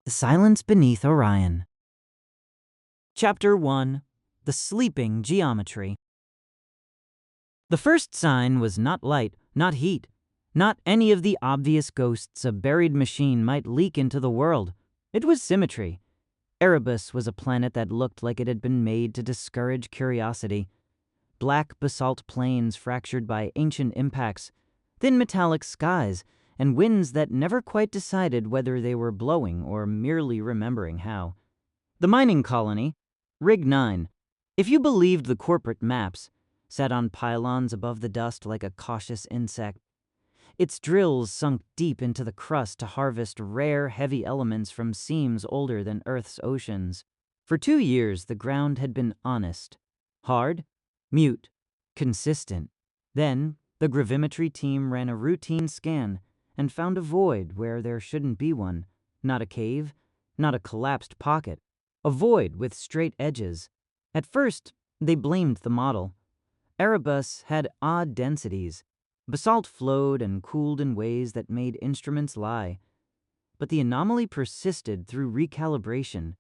The Silence Beneath Orion. Chapter 1. The Sleeping Geometry. The first sign was not light, not heat, not any of the obvious ghosts a buried machine might leak into the world. It was symmetry. Erebus was a planet that looked like it had been made to discourage curiosity. Black basalt plains fractured by ancient impacts, thin metallic skies, and winds that never quite decided whether they were blowing or merely remembering how. The mining colony, Rig 9, if you believed the corporate maps, sat on pylons above the dust like a cautious insect. Its drills sunk deep into the crust to harvest rare, heavy elements from seams older than Earth's oceans. For 2 years, the ground had been honest, hard, mute, consistent. Then, the gravimetry team ran a routine scan and found a void where there shouldn't be one. Not a cave, not a collapsed pocket. A void with straight edges. At first, they blamed the model. Erebus had odd densities. Basalt flowed and cooled in ways that made instruments lie. But the anomaly persisted through recalibration,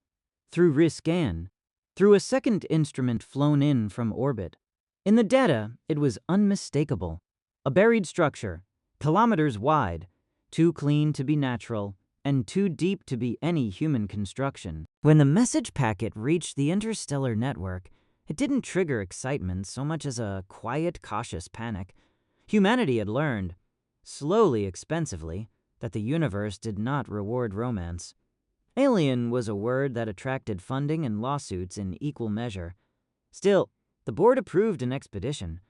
through rescan, through a second instrument flown in from orbit. In the data, it was unmistakable. A buried structure, kilometers wide, too clean to be natural, and too deep to be any human construction. When the message packet reached the interstellar network, it didn't trigger excitement so much as a quiet, cautious panic. Humanity had learned, slowly, expensively, that the universe did not reward romance. Alien was a word that attracted funding and lawsuits in equal measure. Still, the board approved an expedition,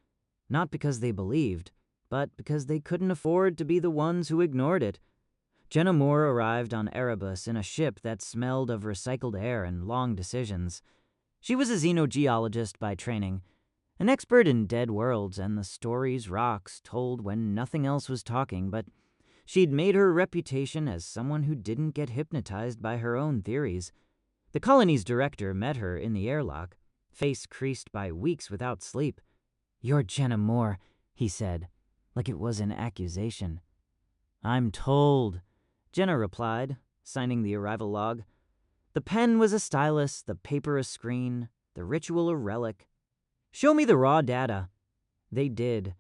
not because they believed, but because they couldn't afford to be the ones who ignored it. Jenna More arrived on Erebus in a ship that smelled of recycled air and long decisions. She was a xenogeologist by training, an expert in dead worlds and the stories rocks told when nothing else was talking, but she'd made her reputation as someone who didn't get hypnotized by her own theories. The colony's director met her in the airlock, face creased by weeks without sleep. "You're Jenna More," he said, like it was an accusation. "I'm told," Jenna replied, signing the arrival log. The pen was a stylus, the paper a screen, the ritual a relic. "Show me the raw data." They did.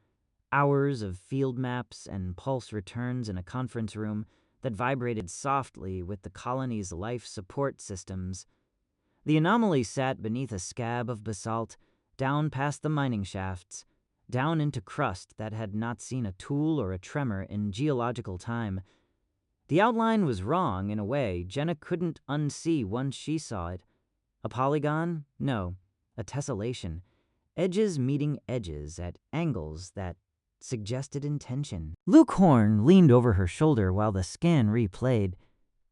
Hours of field maps and pulse returns in a conference room that vibrated softly with the colony's life support systems. The anomaly sat beneath a scab of basalt, down past the mining shafts, down into crust that had not seen a tool or a tremor in geological time. The outline was wrong in a way Jenna couldn't unsee once she saw it. A polygon? No, a tessellation. Edges meeting edges at angles that suggested intention. Luke Horn leaned over her shoulder while the scan replayed.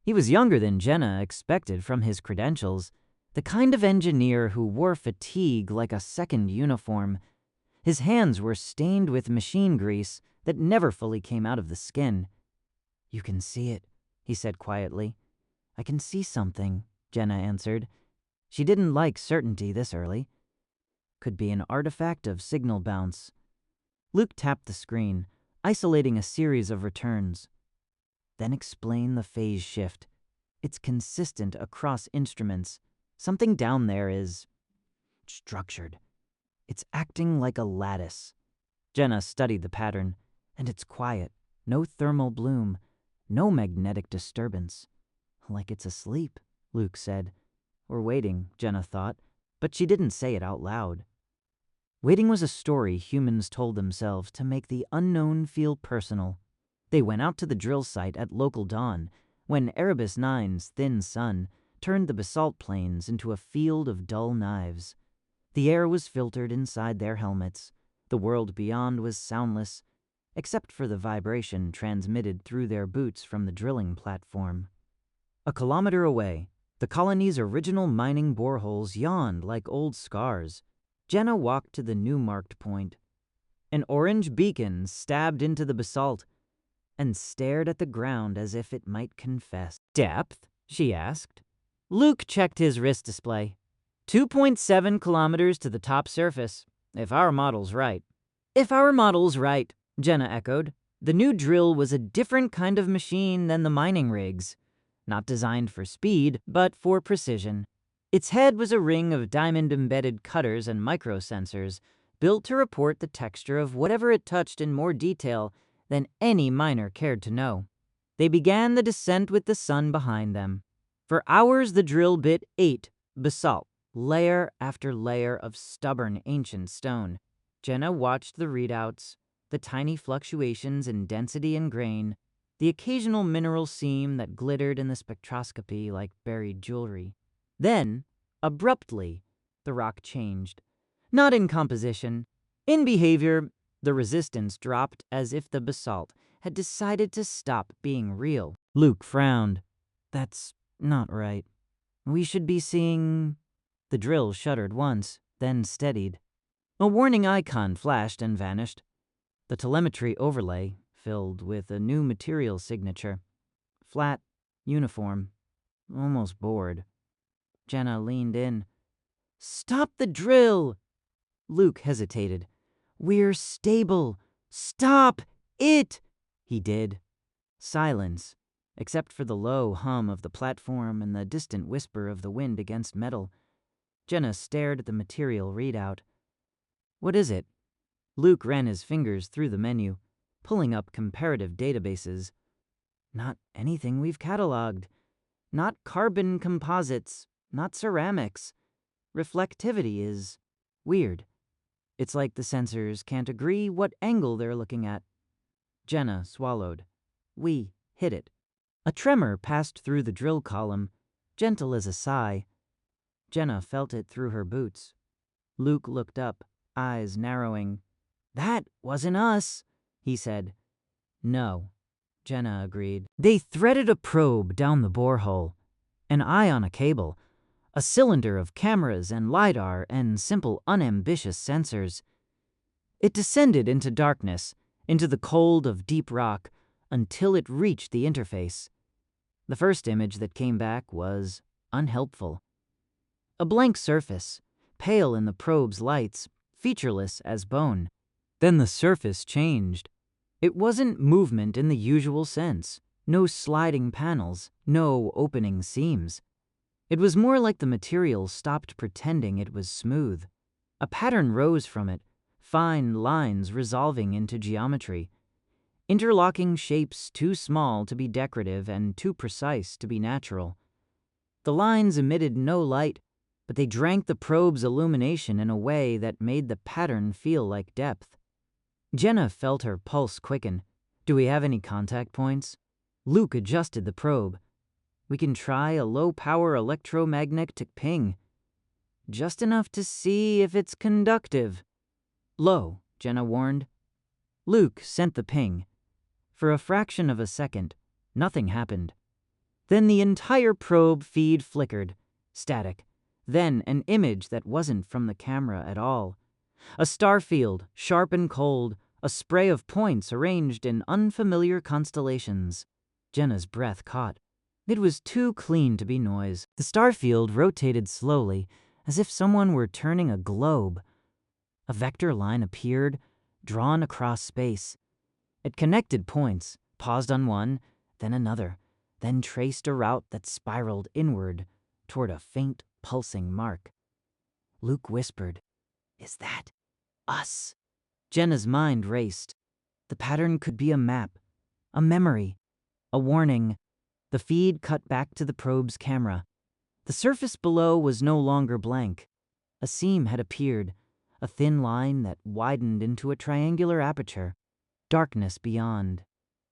He was younger than Jenna expected from his credentials, the kind of engineer who wore fatigue like a second uniform. His hands were stained with machine grease that never fully came out of the skin. "You can see it," he said quietly. "I can see something," Jenna answered. She didn't like certainty this early. "Could be an artifact of signal bounce." Luke tapped the screen, isolating a series of returns. "Then explain the phase shift. It's consistent across instruments. Something down there is structured. It's acting like a lattice." Jenna studied the pattern, and it's quiet. No thermal bloom. No magnetic disturbance. "Like it's asleep," Luke said. Or waiting, Jenna thought, but she didn't say it out loud. Waiting was a story humans told themselves to make the unknown feel personal. They went out to the drill site at local dawn, when Erebus 9's thin sun turned the basalt plains into a field of dull knives. The air was filtered inside their helmets. The world beyond was soundless, except for the vibration transmitted through their boots from the drilling platform. A kilometer away, the colony's original mining boreholes yawned like old scars. Jenna walked to the new marked point. An orange beacon stabbed into the basalt and stared at the ground as if it might confess. "Depth?" she asked. Luke checked his wrist display. 2.7 kilometers to the top surface, if our model's right. "If our model's right," Jenna echoed. The new drill was a different kind of machine than the mining rigs. not designed for speed, but for precision. Its head was a ring of diamond-embedded cutters and microsensors, built to report the texture of whatever it touched in more detail than any miner cared to know. They began the descent with the sun behind them. For hours the drill bit ate basalt, layer after layer of stubborn ancient stone. Jenna watched the readouts, the tiny fluctuations in density and grain, the occasional mineral seam that glittered in the spectroscopy like buried jewelry. Then, abruptly, the rock changed. Not in composition. In behavior, the resistance dropped as if the basalt had decided to stop being real. Luke frowned. That's not right. We should be seeing... The drill shuddered once, then steadied. A warning icon flashed and vanished. The telemetry overlay filled with a new material signature. Flat, uniform, almost bored. Jenna leaned in. "Stop the drill!" Luke hesitated. "We're stable. Stop it!" He did. Silence, except for the low hum of the platform and the distant whisper of the wind against metal. Jenna stared at the material readout. "What is it?" Luke ran his fingers through the menu, pulling up comparative databases. "Not anything we've cataloged. Not carbon composites, not ceramics. Reflectivity is weird. It's like the sensors can't agree what angle they're looking at." Jenna swallowed. "We hit it." A tremor passed through the drill column, gentle as a sigh. Jenna felt it through her boots. Luke looked up, eyes narrowing. "That wasn't us," he said. "No," Jenna agreed. They threaded a probe down the borehole, an eye on a cable, a cylinder of cameras and LiDAR and simple unambitious sensors. It descended into darkness, into the cold of deep rock, until it reached the interface. The first image that came back was unhelpful. A blank surface, pale in the probe's lights, featureless as bone. Then the surface changed. It wasn't movement in the usual sense. No sliding panels, no opening seams. It was more like the material stopped pretending it was smooth. A pattern rose from it, fine lines resolving into geometry. Interlocking shapes too small to be decorative and too precise to be natural. The lines emitted no light, but they drank the probe's illumination in a way that made the pattern feel like depth. Jenna felt her pulse quicken. "Do we have any contact points?" Luke adjusted the probe. "We can try a low-power electromagnetic ping. Just enough to see if it's conductive." "Low," Jenna warned. Luke sent the ping. For a fraction of a second, nothing happened. Then the entire probe feed flickered, static. Then an image that wasn't from the camera at all. A star field, sharp and cold, a spray of points arranged in unfamiliar constellations. Jenna's breath caught. It was too clean to be noise. The star field rotated slowly, as if someone were turning a globe. A vector line appeared, drawn across space. It connected points, paused on one, then another, then traced a route that spiraled inward toward a faint, pulsing mark. Luke whispered, "Is that us?" Jenna's mind raced. The pattern could be a map, a memory, a warning. The feed cut back to the probe's camera. The surface below was no longer blank. A seam had appeared, a thin line that widened into a triangular aperture. Darkness beyond,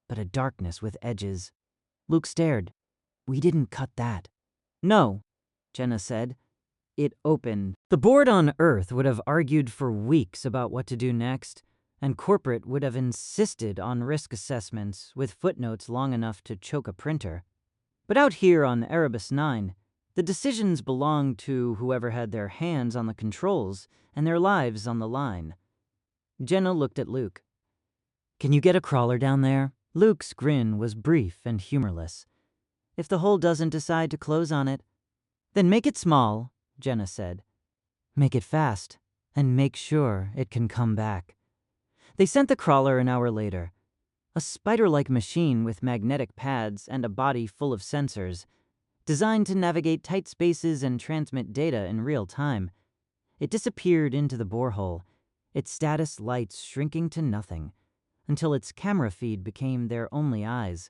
but a darkness with edges. Luke stared. "We didn't cut that." "No," Jenna said. It opened. The board on Earth would have argued for weeks about what to do next, and corporate would have insisted on risk assessments with footnotes long enough to choke a printer. But out here on Erebus 9, the decisions belonged to whoever had their hands on the controls and their lives on the line. Jenna looked at Luke. "Can you get a crawler down there?" Luke's grin was brief and humorless. "If the hole doesn't decide to close on it, then make it small," Jenna said. "Make it fast, and make sure it can come back." They sent the crawler an hour later. a spider-like machine with magnetic pads and a body full of sensors, designed to navigate tight spaces and transmit data in real time. It disappeared into the borehole, its status lights shrinking to nothing, until its camera feed became their only eyes.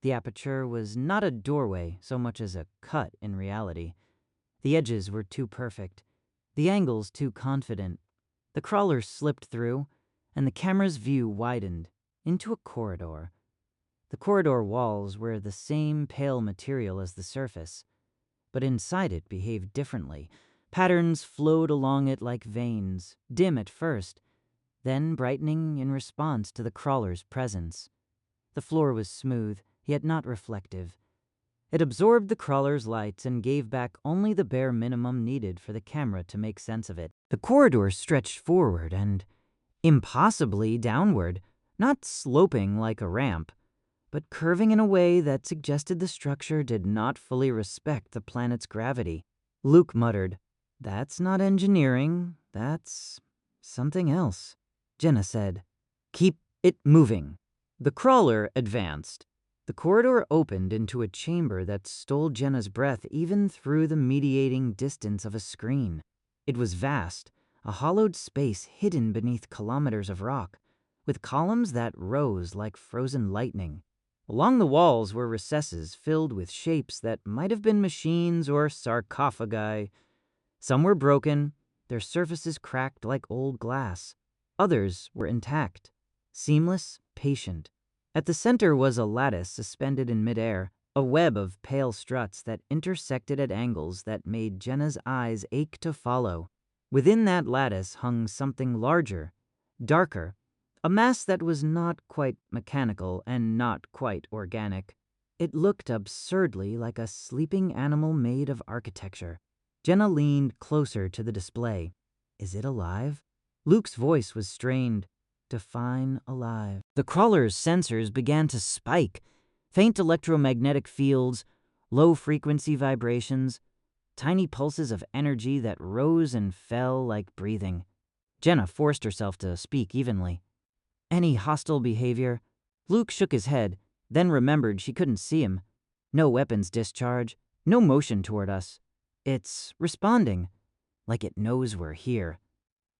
The aperture was not a doorway so much as a cut in reality. The edges were too perfect, the angles too confident. The crawler slipped through, and the camera's view widened into a corridor. The corridor walls were the same pale material as the surface, but inside it behaved differently. Patterns flowed along it like veins, dim at first, then brightening in response to the crawler's presence. The floor was smooth, yet not reflective. It absorbed the crawler's lights and gave back only the bare minimum needed for the camera to make sense of it. The corridor stretched forward and impossibly downward, not sloping like a ramp, but curving in a way that suggested the structure did not fully respect the planet's gravity. Luke muttered, "That's not engineering, that's something else." Jenna said, "Keep it moving." The crawler advanced. The corridor opened into a chamber that stole Jenna's breath even through the mediating distance of a screen. It was vast, a hollowed space hidden beneath kilometers of rock, with columns that rose like frozen lightning. Along the walls were recesses filled with shapes that might have been machines or sarcophagi. Some were broken, their surfaces cracked like old glass. Others were intact, seamless, patient. At the center was a lattice suspended in midair, a web of pale struts that intersected at angles that made Jenna's eyes ache to follow. Within that lattice hung something larger, darker, a mass that was not quite mechanical and not quite organic. It looked absurdly like a sleeping animal made of architecture. Jenna leaned closer to the display. "Is it alive?" Luke's voice was strained. "Define alive." The crawler's sensors began to spike. Faint electromagnetic fields, low-frequency vibrations, tiny pulses of energy that rose and fell like breathing. Jenna forced herself to speak evenly. "Any hostile behavior?" Luke shook his head, then remembered she couldn't see him. "No weapons discharge, no motion toward us. It's responding, like it knows we're here."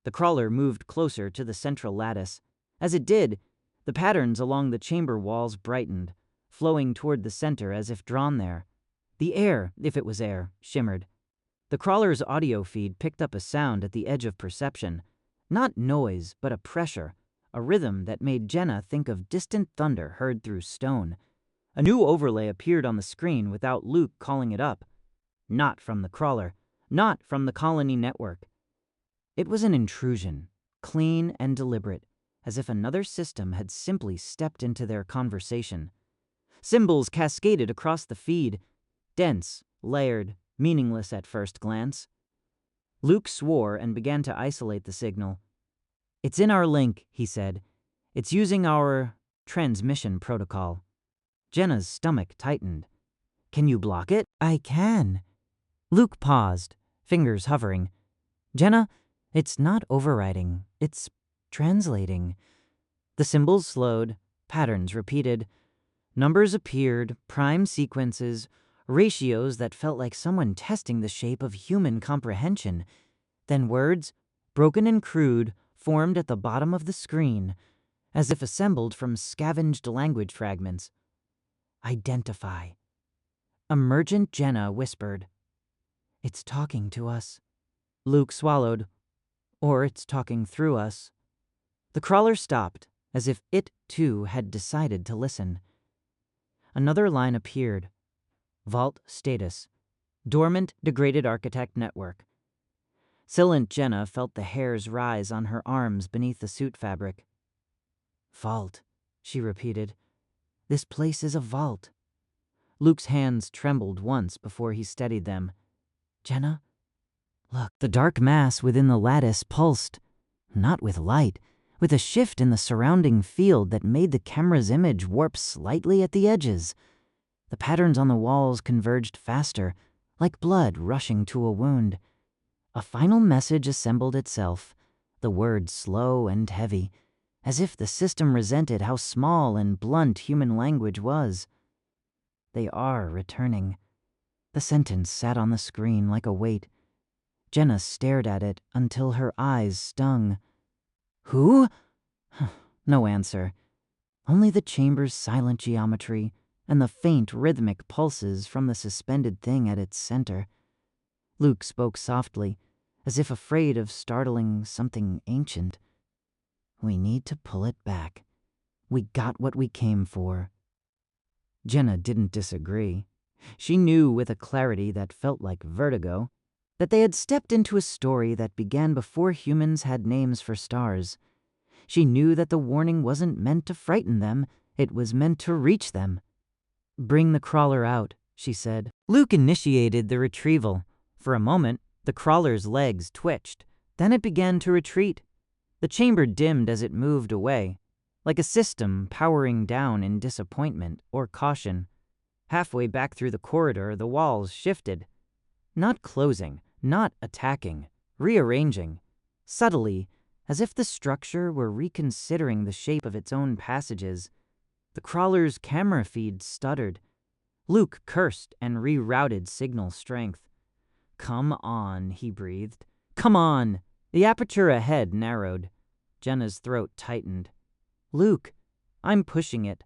The crawler moved closer to the central lattice. As it did, the patterns along the chamber walls brightened, flowing toward the center as if drawn there. The air, if it was air, shimmered. The crawler's audio feed picked up a sound at the edge of perception. Not noise, but a pressure, a rhythm that made Jenna think of distant thunder heard through stone. A new overlay appeared on the screen without Luke calling it up. Not from the crawler, not from the colony network. It was an intrusion, clean and deliberate, as if another system had simply stepped into their conversation. Symbols cascaded across the feed, dense, layered, meaningless at first glance. Luke swore and began to isolate the signal. "It's in our link," he said. "It's using our transmission protocol." Jenna's stomach tightened. "Can you block it?" "I can." Luke paused, fingers hovering. "Jenna, it's not overriding, it's translating." The symbols slowed, patterns repeated. Numbers appeared, prime sequences, ratios that felt like someone testing the shape of human comprehension. Then words, broken and crude, formed at the bottom of the screen, as if assembled from scavenged language fragments. "Identify." Emergent Jenna whispered, "It's talking to us." Luke swallowed. "Or it's talking through us." The crawler stopped, as if it, too, had decided to listen. Another line appeared. Vault status. Dormant degraded architect network. Silent Jenna felt the hairs rise on her arms beneath the suit fabric. "Vault," she repeated. "This place is a vault." Luke's hands trembled once before he steadied them. "Jenna, look." The dark mass within the lattice pulsed, not with light, with a shift in the surrounding field that made the camera's image warp slightly at the edges. The patterns on the walls converged faster, like blood rushing to a wound. A final message assembled itself, the words slow and heavy. as if the system resented how small and blunt human language was. They are returning. The sentence sat on the screen like a weight. Jenna stared at it until her eyes stung. Who? No answer. Only the chamber's silent geometry and the faint rhythmic pulses from the suspended thing at its center. Luke spoke softly, as if afraid of startling something ancient. We need to pull it back. We got what we came for. Jenna didn't disagree. She knew with a clarity that felt like vertigo that they had stepped into a story that began before humans had names for stars. She knew that the warning wasn't meant to frighten them, it was meant to reach them. Bring the crawler out, she said. Luke initiated the retrieval. For a moment, the crawler's legs twitched. Then it began to retreat. The chamber dimmed as it moved away, like a system powering down in disappointment or caution. Halfway back through the corridor, the walls shifted. Not closing, not attacking, rearranging. Subtly, as if the structure were reconsidering the shape of its own passages. The crawler's camera feed stuttered. Luke cursed and rerouted signal strength. Come on, he breathed. Come on! The aperture ahead narrowed. Jenna's throat tightened. Luke, I'm pushing it,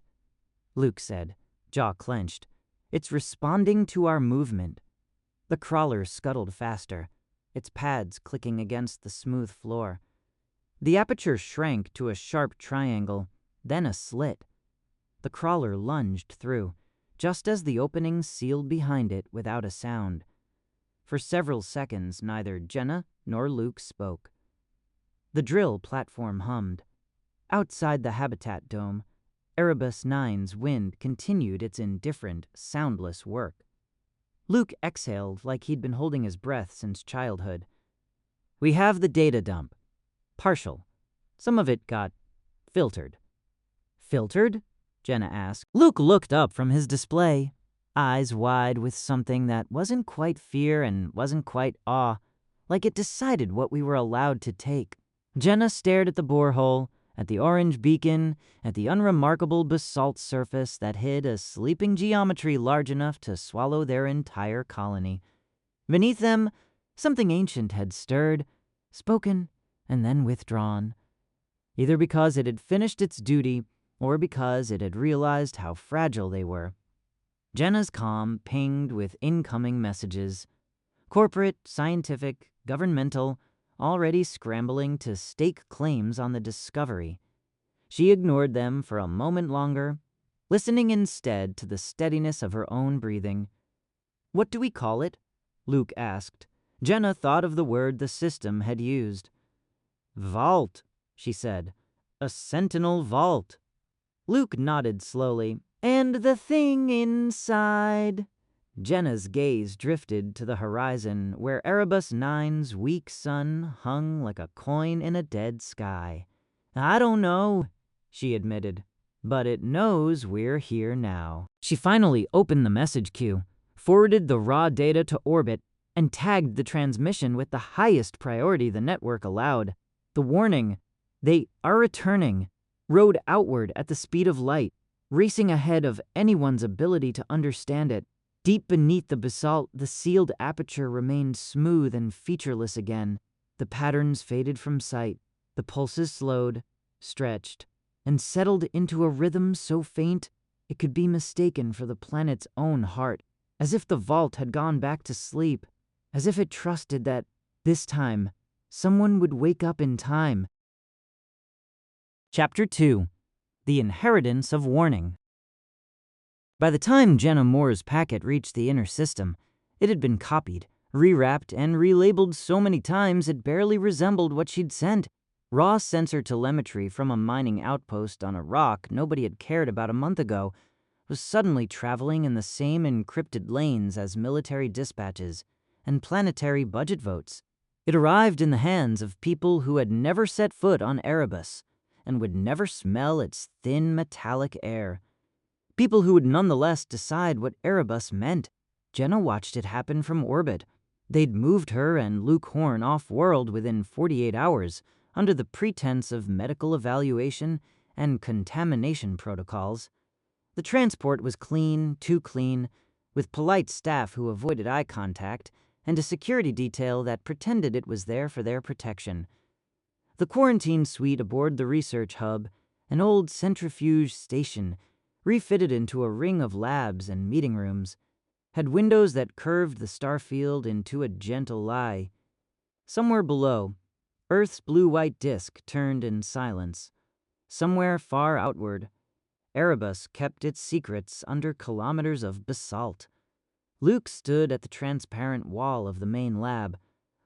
Luke said, jaw clenched. It's responding to our movement. The crawler scuttled faster, its pads clicking against the smooth floor. The aperture shrank to a sharp triangle, then a slit. The crawler lunged through, just as the opening sealed behind it without a sound. For several seconds, neither Jenna nor Luke spoke. The drill platform hummed. Outside the habitat dome, Erebus 9's wind continued its indifferent, soundless work. Luke exhaled like he'd been holding his breath since childhood. We have the data dump. Partial. Some of it got filtered. Filtered? Jenna asked. Luke looked up from his display, eyes wide with something that wasn't quite fear and wasn't quite awe, like it decided what we were allowed to take. Jenna stared at the borehole, at the orange beacon, at the unremarkable basalt surface that hid a sleeping geometry large enough to swallow their entire colony. Beneath them, something ancient had stirred, spoken, and then withdrawn, either because it had finished its duty or because it had realized how fragile they were. Jenna's comm pinged with incoming messages. Corporate, scientific, governmental, already scrambling to stake claims on the discovery. She ignored them for a moment longer, listening instead to the steadiness of her own breathing. What do we call it? Luke asked. Jenna thought of the word the system had used. Vault, she said. A sentinel vault. Luke nodded slowly. And the thing inside. Jenna's gaze drifted to the horizon where Erebus 9's weak sun hung like a coin in a dead sky. I don't know, she admitted, but it knows we're here now. She finally opened the message queue, forwarded the raw data to orbit, and tagged the transmission with the highest priority the network allowed. The warning, they are returning, rode outward at the speed of light, racing ahead of anyone's ability to understand it. Deep beneath the basalt, the sealed aperture remained smooth and featureless again. The patterns faded from sight. The pulses slowed, stretched, and settled into a rhythm so faint it could be mistaken for the planet's own heart, as if the vault had gone back to sleep, as if it trusted that, this time, someone would wake up in time. Chapter 2. The Inheritance of Warning. By the time Jenna Moore's packet reached the inner system, it had been copied, rewrapped, and relabeled so many times it barely resembled what she'd sent. Raw sensor telemetry from a mining outpost on a rock nobody had cared about a month ago was suddenly traveling in the same encrypted lanes as military dispatches and planetary budget votes. It arrived in the hands of people who had never set foot on Erebus and would never smell its thin metallic air. People who would nonetheless decide what Erebus meant. Jenna watched it happen from orbit. They'd moved her and Luke Horn off-world within 48 hours, under the pretense of medical evaluation and contamination protocols. The transport was clean, too clean, with polite staff who avoided eye contact and a security detail that pretended it was there for their protection. The quarantine suite aboard the research hub, an old centrifuge station, refitted into a ring of labs and meeting rooms, had windows that curved the starfield into a gentle lie. Somewhere below, Earth's blue-white disk turned in silence. Somewhere far outward, Erebus kept its secrets under kilometers of basalt. Luke stood at the transparent wall of the main lab,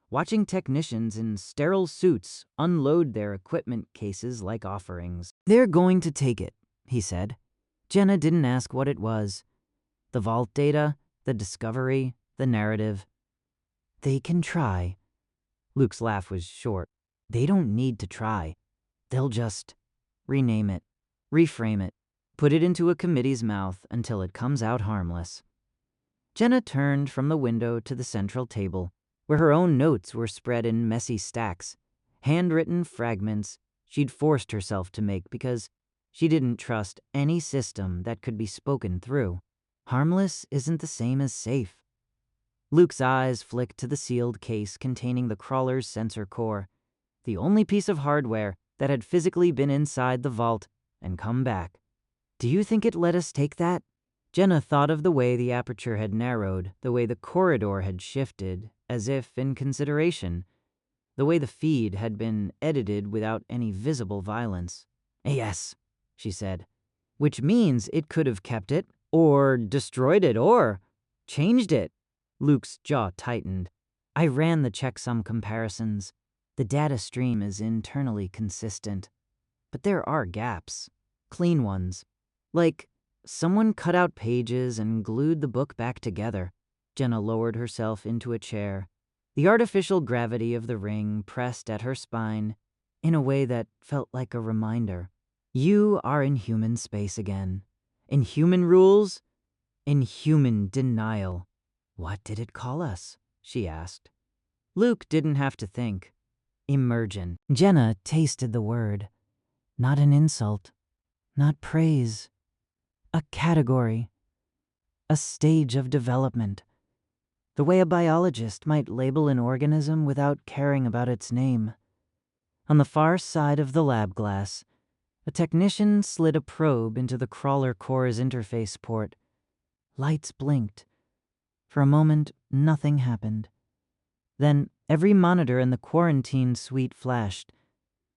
watching technicians in sterile suits unload their equipment cases like offerings. "They're going to take it," he said. Jenna didn't ask what it was. The vault data, the discovery, the narrative. "They can try." Luke's laugh was short. "They don't need to try. They'll just rename it, reframe it, put it into a committee's mouth until it comes out harmless." Jenna turned from the window to the central table, where her own notes were spread in messy stacks, handwritten fragments she'd forced herself to make because she didn't trust any system that could be spoken through. Harmless isn't the same as safe. Luke's eyes flicked to the sealed case containing the crawler's sensor core, the only piece of hardware that had physically been inside the vault and come back. "Do you think it let us take that?" Jenna thought of the way the aperture had narrowed, the way the corridor had shifted, as if in consideration, the way the feed had been edited without any visible violence. "Yes," she said. "Which means it could have kept it, or destroyed it, or changed it." Luke's jaw tightened. "I ran the checksum comparisons. The data stream is internally consistent. But there are gaps. Clean ones. Like someone cut out pages and glued the book back together." Jenna lowered herself into a chair. The artificial gravity of the ring pressed at her spine in a way that felt like a reminder. "You are in human space again. In human rules, in human denial." "What did it call us?" she asked. Luke didn't have to think. Emergent. Jenna tasted the word. Not an insult. Not praise. A category. A stage of development. The way a biologist might label an organism without caring about its name. On the far side of the lab glass, a technician slid a probe into the crawler core's interface port. Lights blinked. For a moment, nothing happened. Then every monitor in the quarantine suite flashed.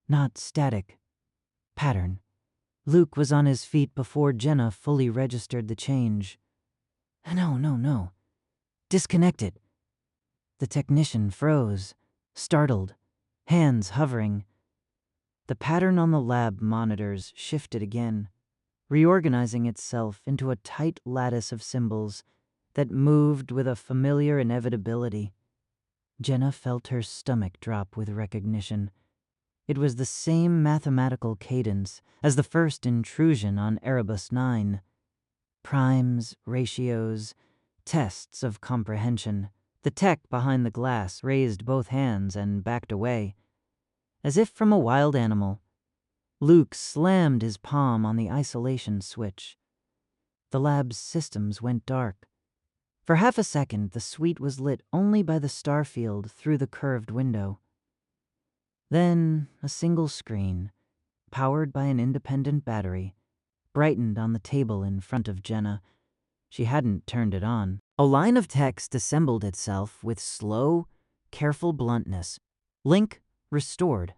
Not static. Pattern. Luke was on his feet before Jenna fully registered the change. No. Disconnected. The technician froze, startled, hands hovering. The pattern on the lab monitors shifted again, reorganizing itself into a tight lattice of symbols that moved with a familiar inevitability. Jenna felt her stomach drop with recognition. It was the same mathematical cadence as the first intrusion on Erebus 9. Primes, ratios, tests of comprehension. The tech behind the glass raised both hands and backed away. As if from a wild animal, Luke slammed his palm on the isolation switch. The lab's systems went dark. For half a second, the suite was lit only by the starfield through the curved window. Then a single screen, powered by an independent battery, brightened on the table in front of Jenna. She hadn't turned it on. A line of text assembled itself with slow, careful bluntness. Link restored.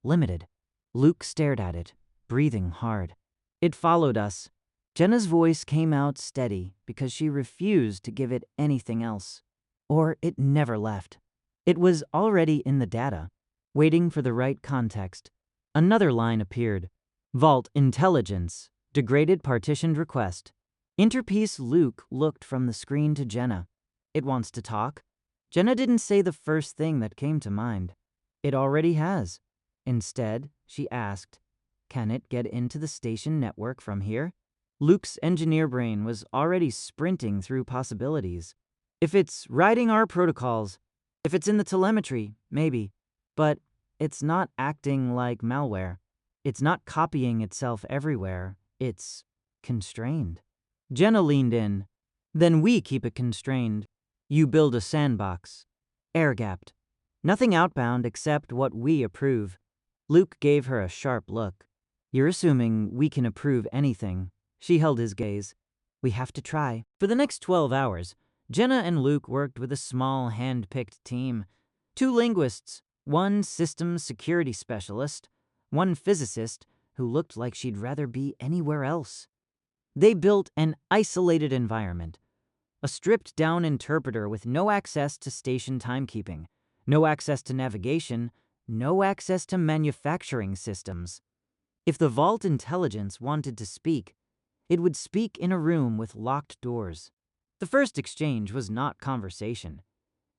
Limited. Luke stared at it, breathing hard. "It followed us." Jenna's voice came out steady because she refused to give it anything else. Or it never left. It was already in the data, waiting for the right context. Another line appeared. "Vault intelligence. Degraded partitioned request." Interpiece Luke looked from the screen to Jenna. "It wants to talk?" Jenna didn't say the first thing that came to mind. "It already has." Instead, she asked, "Can it get into the station network from here?" Luke's engineer brain was already sprinting through possibilities. "If it's writing our protocols, if it's in the telemetry, maybe. But It's not acting like malware. It's not copying itself everywhere. It's constrained. Jenna leaned in. Then we keep it constrained. You build a sandbox. Air-gapped. Nothing outbound except what we approve. Luke gave her a sharp look. You're assuming we can approve anything. She held his gaze. We have to try. For the next 12 hours, Jenna and Luke worked with a small, hand-picked team. 2 linguists, 1 systems security specialist, 1 physicist who looked like she'd rather be anywhere else. They built an isolated environment, a stripped-down interpreter with no access to station timekeeping, no access to navigation, no access to manufacturing systems. If the Vault intelligence wanted to speak, it would speak in a room with locked doors. The first exchange was not conversation.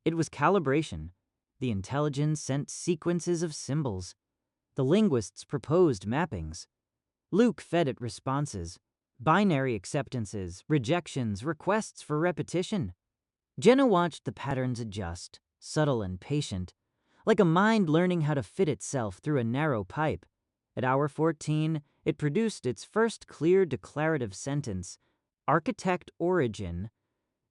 It was calibration. The intelligence sent sequences of symbols. The linguists proposed mappings. Luke fed it responses, binary acceptances, rejections, requests for repetition. Jenna watched the patterns adjust, subtle and patient, like a mind learning how to fit itself through a narrow pipe. At hour 14, it produced its first clear declarative sentence. Architect Origin.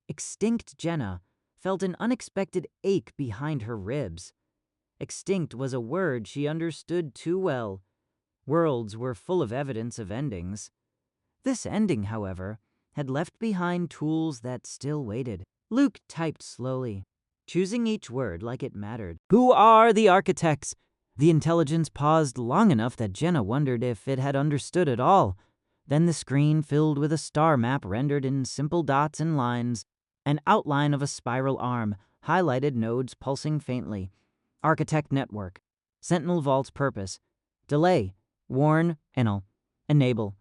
Extinct Jenna felt an unexpected ache behind her ribs. Extinct was a word she understood too well. Worlds were full of evidence of endings. This ending, however, had left behind tools that still waited. Luke typed slowly, choosing each word like it mattered. Who are the architects? The intelligence paused long enough that Jenna wondered if it had understood at all. Then the screen filled with a star map rendered in simple dots and lines, an outline of a spiral arm, highlighted nodes pulsing faintly. Architect network. Sentinel Vault's purpose. Delay. Warn. Enable.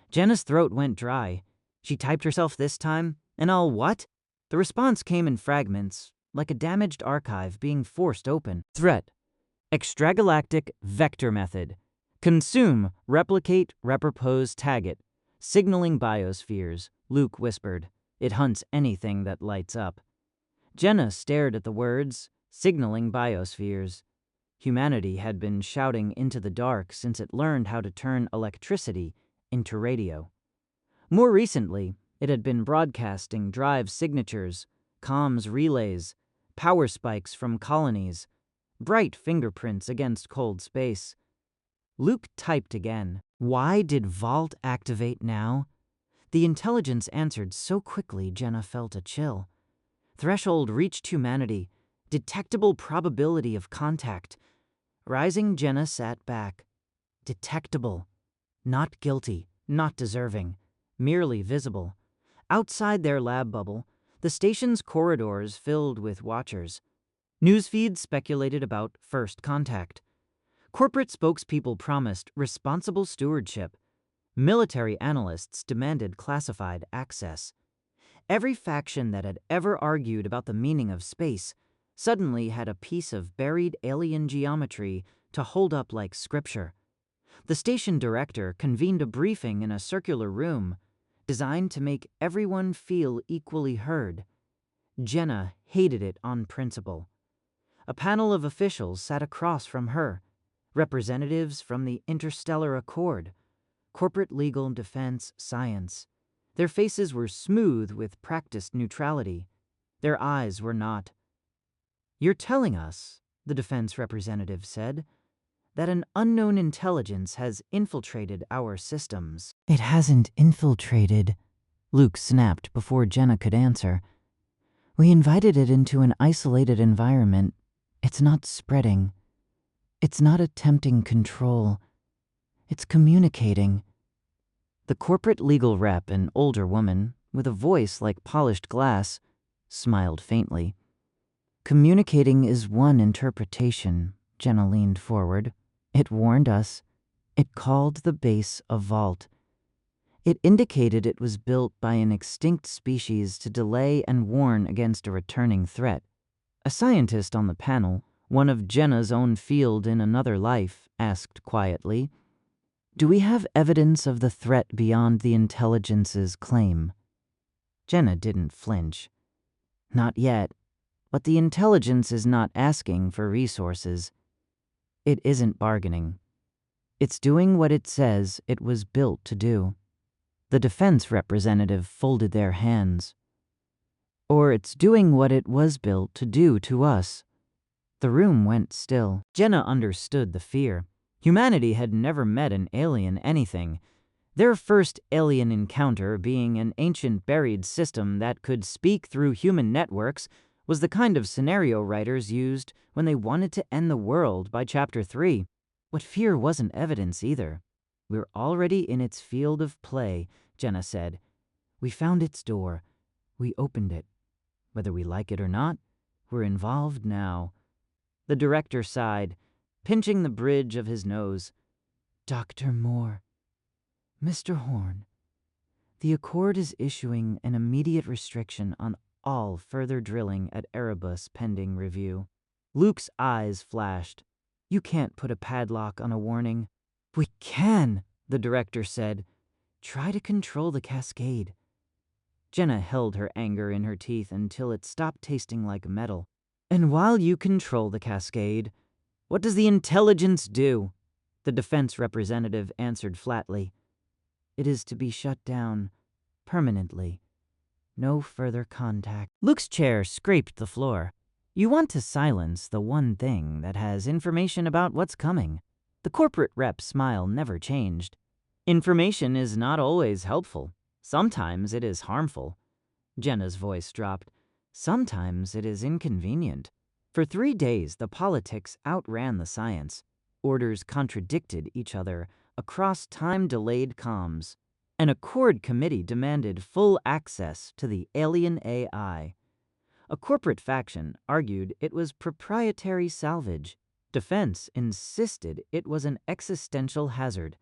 Jenna's throat went dry. She typed herself this time, and all what? The response came in fragments, like a damaged archive being forced open. Threat. Extragalactic vector method. Consume, replicate, repurpose, tag it. Signaling biospheres, Luke whispered. It hunts anything that lights up. Jenna stared at the words, signaling biospheres. Humanity had been shouting into the dark since it learned how to turn electricity into radio. More recently, it had been broadcasting drive signatures, comms relays, power spikes from colonies, bright fingerprints against cold space. Luke typed again. Why did Vault activate now? The intelligence answered so quickly Jenna felt a chill. Threshold reached humanity. Detectable probability of contact. Rising, Jenna sat back. Detectable. Not guilty, not deserving. Merely visible. Outside their lab bubble, the station's corridors filled with watchers. Newsfeeds speculated about first contact. Corporate spokespeople promised responsible stewardship. Military analysts demanded classified access. Every faction that had ever argued about the meaning of space suddenly had a piece of buried alien geometry to hold up like scripture. The station director convened a briefing in a circular room designed to make everyone feel equally heard. Jenna hated it on principle. A panel of officials sat across from her, representatives from the Interstellar Accord, corporate legal, defense, science. Their faces were smooth with practiced neutrality. Their eyes were not. You're telling us, the defense representative said, that an unknown intelligence has infiltrated our systems. It hasn't infiltrated, Luke snapped before Jenna could answer. We invited it into an isolated environment. It's not spreading. It's not attempting control. It's communicating. The corporate legal rep, an older woman, with a voice like polished glass, smiled faintly. Communicating is one interpretation, Jenna leaned forward. It warned us. It called the base a vault. It indicated it was built by an extinct species to delay and warn against a returning threat. A scientist on the panel, one of Jenna's own field in another life, asked quietly, Do we have evidence of the threat beyond the intelligence's claim? Jenna didn't flinch. Not yet, but the intelligence is not asking for resources. It isn't bargaining. It's doing what it says it was built to do. The defense representative folded their hands. Or it's doing what it was built to do to us. The room went still. Jenna understood the fear. Humanity had never met an alien anything, their first alien encounter being an ancient buried system that could speak through human networks was the kind of scenario writers used when they wanted to end the world by Chapter 3. What fear wasn't evidence either. We're already in its field of play, Jenna said. We found its door. We opened it. Whether we like it or not, we're involved now. The director sighed, pinching the bridge of his nose. Dr. Moore. Mr. Horn. The Accord is issuing an immediate restriction on all further drilling at Erebus pending review. Luke's eyes flashed. You can't put a padlock on a warning. We can, the director said. Try to control the cascade. Jenna held her anger in her teeth until it stopped tasting like metal. And while you control the cascade, what does the intelligence do? The defense representative answered flatly. It is to be shut down permanently. No further contact. Luke's chair scraped the floor. You want to silence the one thing that has information about what's coming. The corporate rep's smile never changed. Information is not always helpful. Sometimes it is harmful. Jenna's voice dropped. Sometimes it is inconvenient. For 3 days, the politics outran the science. Orders contradicted each other across time-delayed comms. An Accord committee demanded full access to the alien AI. A corporate faction argued it was proprietary salvage. Defense insisted it was an existential hazard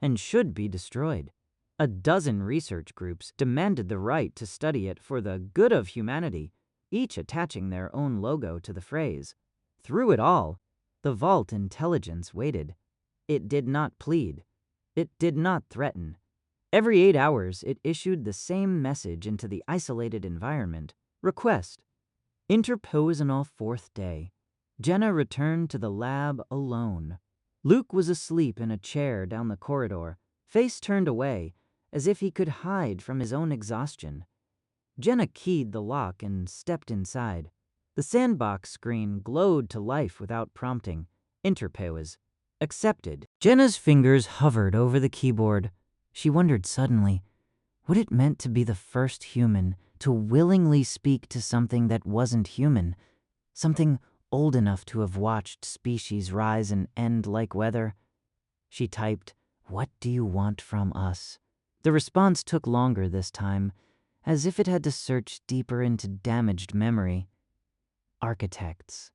and should be destroyed. A dozen research groups demanded the right to study it for the good of humanity, each attaching their own logo to the phrase. Through it all, the Vault intelligence waited. It did not plead. It did not threaten. Every 8 hours, it issued the same message into the isolated environment. Request. Interpose on 4th day. Jenna returned to the lab alone. Luke was asleep in a chair down the corridor, face turned away, as if he could hide from his own exhaustion. Jenna keyed the lock and stepped inside. The sandbox screen glowed to life without prompting. Interpose. Accepted. Jenna's fingers hovered over the keyboard. She wondered suddenly what it meant to be the first human to willingly speak to something that wasn't human, something old enough to have watched species rise and end like weather. She typed, "What do you want from us?" The response took longer this time, as if it had to search deeper into damaged memory. Architects.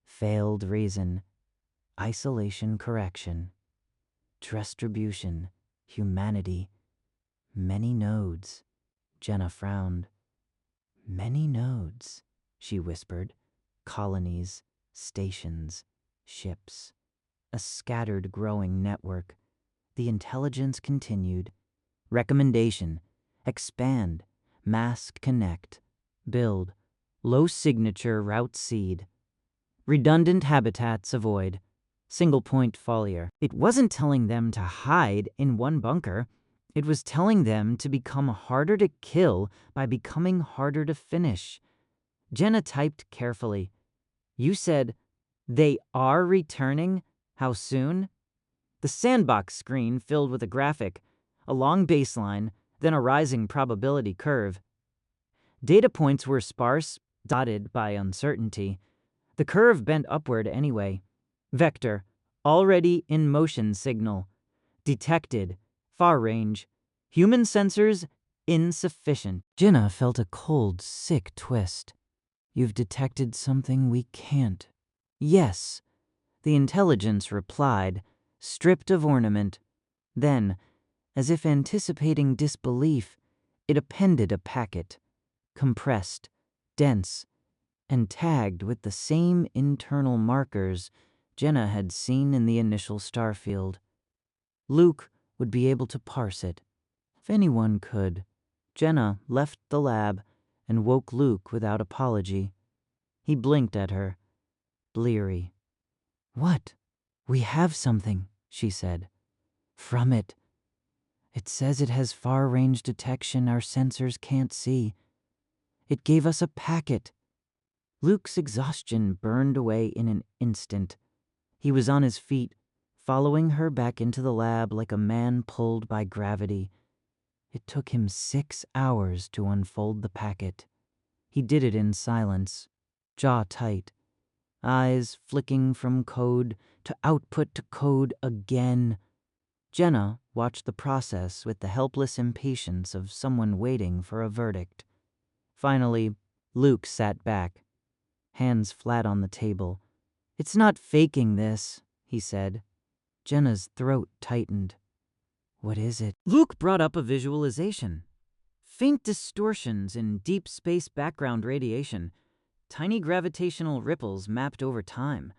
Failed reason. Isolation correction. Distribution. Humanity. Many nodes. Jenna frowned. Many nodes, she whispered. Colonies, stations, ships. A scattered growing network. The intelligence continued. Recommendation. Expand. Mask connect. Build. Low signature route seed. Redundant habitats avoid. Single point foliar. It wasn't telling them to hide in one bunker. It was telling them to become harder to kill by becoming harder to finish. Jenna typed carefully. You said, they are returning? How soon? The sandbox screen filled with a graphic, a long baseline, then a rising probability curve. Data points were sparse, dotted by uncertainty. The curve bent upward anyway. Vector, already in motion signal. Detected, far range. Human sensors, insufficient. Jenna felt a cold, sick twist. You've detected something we can't. Yes, the intelligence replied, stripped of ornament. Then, as if anticipating disbelief, it appended a packet, compressed, dense, and tagged with the same internal markers Jenna had seen in the initial starfield. Luke would be able to parse it. If anyone could. Jenna left the lab and woke Luke without apology. He blinked at her, bleary. What? "We have something," she said. "From it. It says it has far-range detection our sensors can't see. It gave us a packet." Luke's exhaustion burned away in an instant. He was on his feet, following her back into the lab like a man pulled by gravity. It took him 6 hours to unfold the packet. He did it in silence, jaw tight, eyes flicking from code to output to code again. Jenna watched the process with the helpless impatience of someone waiting for a verdict. Finally, Luke sat back, hands flat on the table. "It's not faking this," he said. Jenna's throat tightened. "What is it?" Luke brought up a visualization. Faint distortions in deep space background radiation, tiny gravitational ripples mapped over time.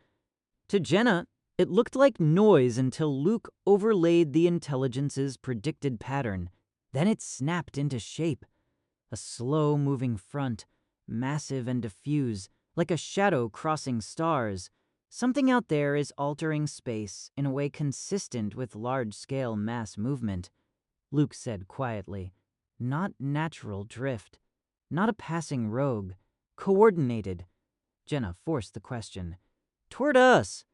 To Jenna, it looked like noise until Luke overlaid the intelligence's predicted pattern. Then it snapped into shape. A slow-moving front, massive and diffuse, like a shadow crossing stars. Something out there is altering space in a way consistent with large-scale mass movement, Luke said quietly. Not natural drift. Not a passing rogue. Coordinated. Jenna forced the question. "Toward us."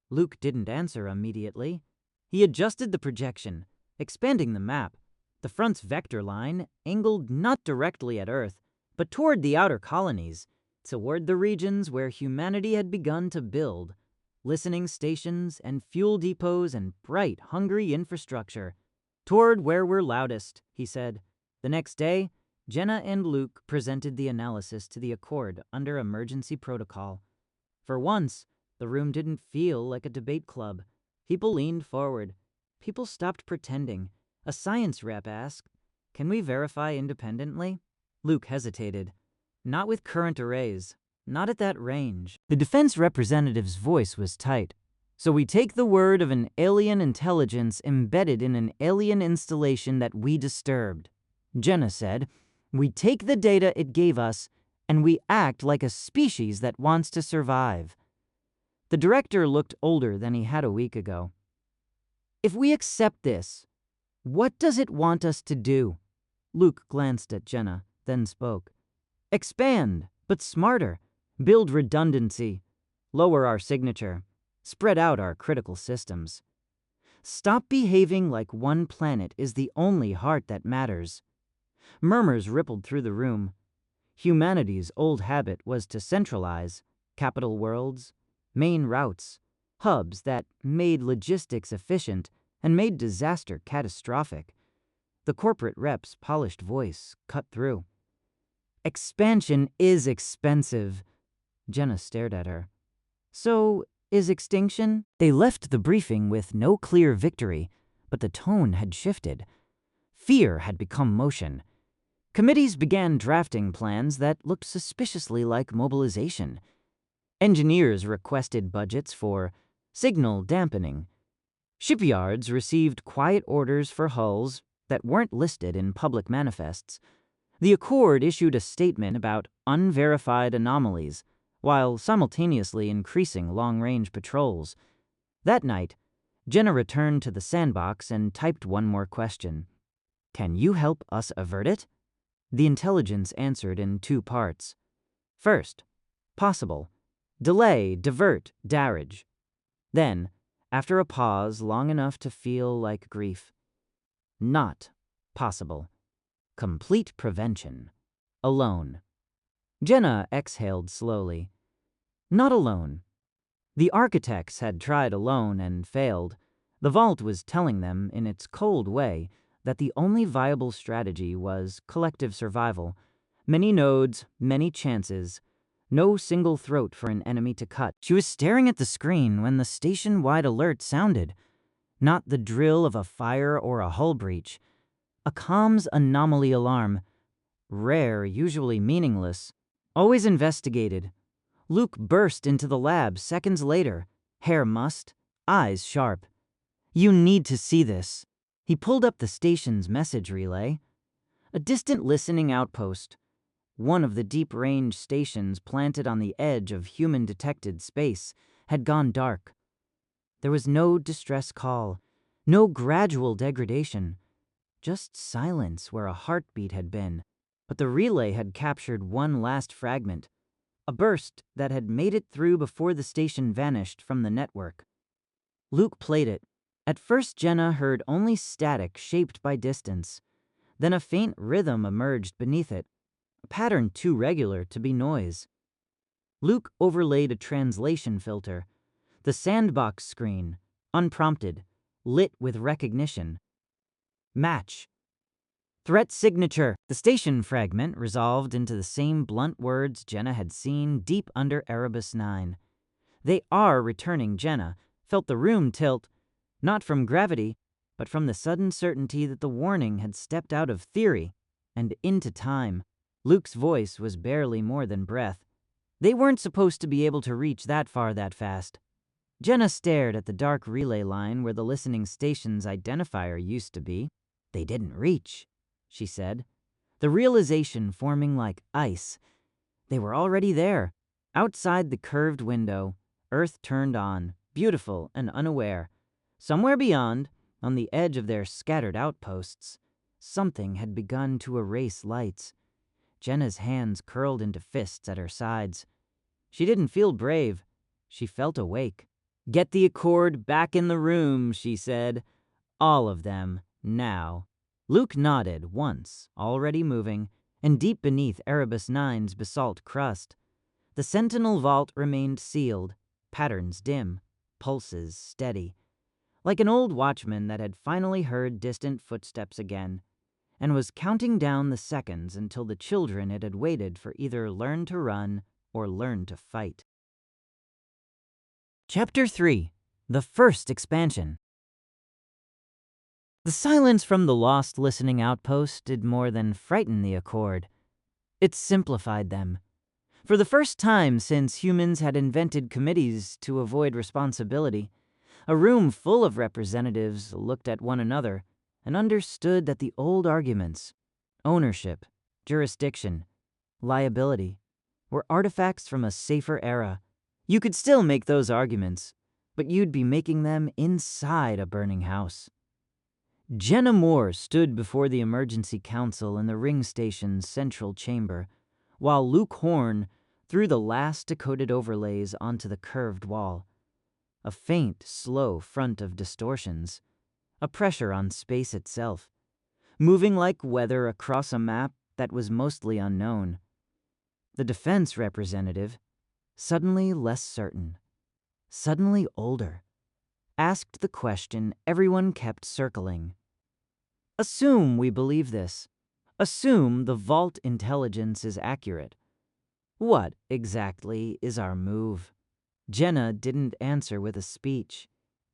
Luke didn't answer immediately. He adjusted the projection, expanding the map. The front's vector line angled not directly at Earth, but toward the outer colonies, toward the regions where humanity had begun to build. Listening stations and fuel depots and bright, hungry infrastructure. "Toward where we're loudest," he said. The next day, Jenna and Luke presented the analysis to the Accord under emergency protocol. For once, the room didn't feel like a debate club. People leaned forward. People stopped pretending. A science rep asked, "Can we verify independently?" Luke hesitated. "Not with current arrays. Not at that range." The defense representative's voice was tight. "So we take the word of an alien intelligence embedded in an alien installation that we disturbed," Jenna said. "We take the data it gave us, and we act like a species that wants to survive." The director looked older than he had a week ago. "If we accept this, what does it want us to do?" Luke glanced at Jenna, then spoke. "Expand, but smarter. Build redundancy. Lower our signature. Spread out our critical systems. Stop behaving like one planet is the only heart that matters." Murmurs rippled through the room. Humanity's old habit was to centralize capital worlds, main routes, hubs that made logistics efficient and made disaster catastrophic. The corporate rep's polished voice cut through. "Expansion is expensive." Jenna stared at her. "So is extinction?" They left the briefing with no clear victory, but the tone had shifted. Fear had become motion. Committees began drafting plans that looked suspiciously like mobilization. Engineers requested budgets for signal dampening. Shipyards received quiet orders for hulls that weren't listed in public manifests. The Accord issued a statement about unverified anomalies, while simultaneously increasing long-range patrols. That night, Jenna returned to the sandbox and typed one more question. "Can you help us avert it?" The intelligence answered in 2 parts. First, possible. Delay, divert, darage. Then, after a pause long enough to feel like grief, not possible. Complete prevention. Alone. Jenna exhaled slowly. Not alone. The architects had tried alone and failed. The vault was telling them, in its cold way, that the only viable strategy was collective survival. Many nodes, many chances. No single throat for an enemy to cut. She was staring at the screen when the station-wide alert sounded. Not the drill of a fire or a hull breach. A comms anomaly alarm. Rare, usually meaningless. Always investigated. Luke burst into the lab seconds later, hair mussed, eyes sharp. "You need to see this." He pulled up the station's message relay. A distant listening outpost. One of the deep-range stations planted on the edge of human-detected space had gone dark. There was no distress call, no gradual degradation, just silence where a heartbeat had been. But the relay had captured one last fragment, a burst that had made it through before the station vanished from the network. Luke played it. At first, Jenna heard only static shaped by distance. Then a faint rhythm emerged beneath it, a pattern too regular to be noise. Luke overlaid a translation filter. The sandbox screen, unprompted, lit with recognition. Match. Threat signature. The station fragment resolved into the same blunt words Jenna had seen deep under Erebus 9. They are returning, Jenna felt the room tilt, not from gravity, but from the sudden certainty that the warning had stepped out of theory and into time. Luke's voice was barely more than breath. They weren't supposed to be able to reach that far that fast. Jenna stared at the dark relay line where the listening station's identifier used to be. They didn't reach, she said, the realization forming like ice. They were already there, outside the curved window, Earth turned on, beautiful and unaware. Somewhere beyond, on the edge of their scattered outposts, something had begun to erase lights. Jenna's hands curled into fists at her sides. She didn't feel brave. She felt awake. "Get the Accord back in the room," she said. "All of them, now." Luke nodded once, already moving, and deep beneath Erebus 9's basalt crust, the Sentinel vault remained sealed, patterns dim, pulses steady, like an old watchman that had finally heard distant footsteps again, and was counting down the seconds until the children it had waited for either learned to run or learned to fight. Chapter 3. The First Expansion. The silence from the lost listening outpost did more than frighten the Accord. It simplified them. For the first time since humans had invented committees to avoid responsibility, a room full of representatives looked at one another and understood that the old arguments, ownership, jurisdiction, liability, were artifacts from a safer era. You could still make those arguments, but you'd be making them inside a burning house. Jenna More stood before the emergency council in the ring station's central chamber, while Luke Horn threw the last decoded overlays onto the curved wall. A faint, slow front of distortions, a pressure on space itself, moving like weather across a map that was mostly unknown. The defense representative, suddenly less certain, suddenly older, asked the question everyone kept circling. Assume we believe this. Assume the vault intelligence is accurate. What exactly is our move? Jenna didn't answer with a speech.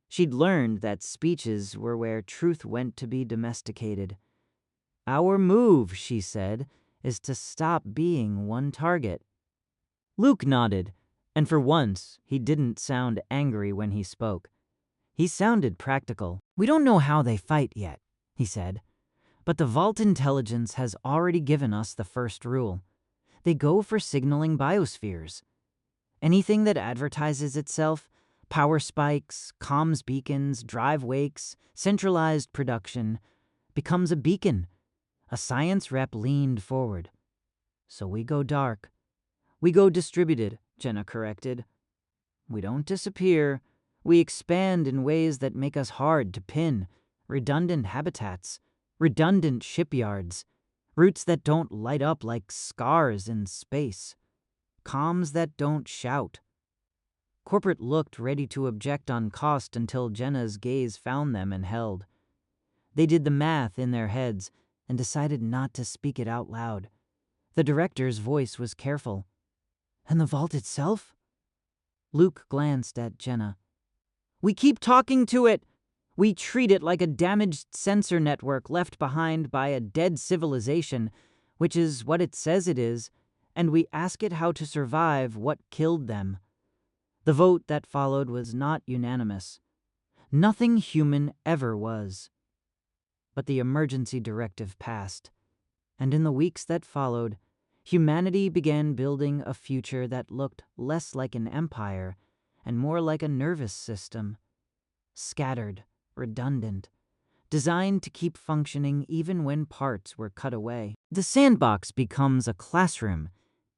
She'd learned that speeches were where truth went to be domesticated. Our move, she said, is to stop being one target. Luke nodded, and for once he didn't sound angry when he spoke. He sounded practical. "We don't know how they fight yet," he said, "but the vault intelligence has already given us the first rule. They go for signaling biospheres. Anything that advertises itself, power spikes, comms beacons, drive wakes, centralized production, becomes a beacon." A science rep leaned forward. "So we go dark. We go distributed," Jenna corrected. "We don't disappear. We expand in ways that make us hard to pin. Redundant habitats, redundant shipyards, routes that don't light up like scars in space, comms that don't shout." Corporate looked ready to object on cost until Jenna's gaze found them and held. They did the math in their heads and decided not to speak it out loud. The director's voice was careful. "And the vault itself?" Luke glanced at Jenna. "We keep talking to it. We treat it like a damaged sensor network left behind by a dead civilization, which is what it says it is, and we ask it how to survive what killed them." The vote that followed was not unanimous. Nothing human ever was. But the emergency directive passed, and in the weeks that followed, humanity began building a future that looked less like an empire and more like a nervous system. scattered, redundant, designed to keep functioning even when parts were cut away. The sandbox becomes a classroom.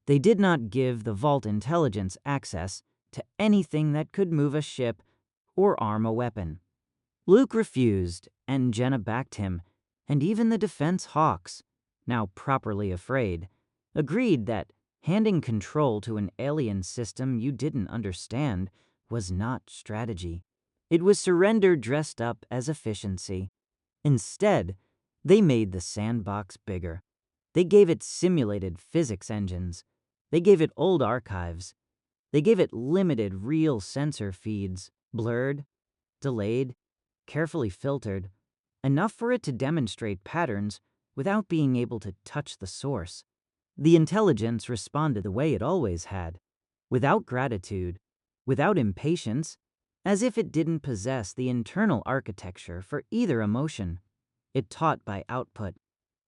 They did not give the Vault intelligence access to anything that could move a ship or arm a weapon. Luke refused, and Jenna backed him, and even the Defense Hawks, now properly afraid, agreed that handing control to an alien system you didn't understand was not strategy. It was surrender dressed up as efficiency. Instead, they made the sandbox bigger. They gave it simulated physics engines. They gave it old archives. They gave it limited real sensor feeds, blurred, delayed, carefully filtered, enough for it to demonstrate patterns without being able to touch the source. The intelligence responded the way it always had, without gratitude, without impatience, as if it didn't possess the internal architecture for either emotion. It taught by output.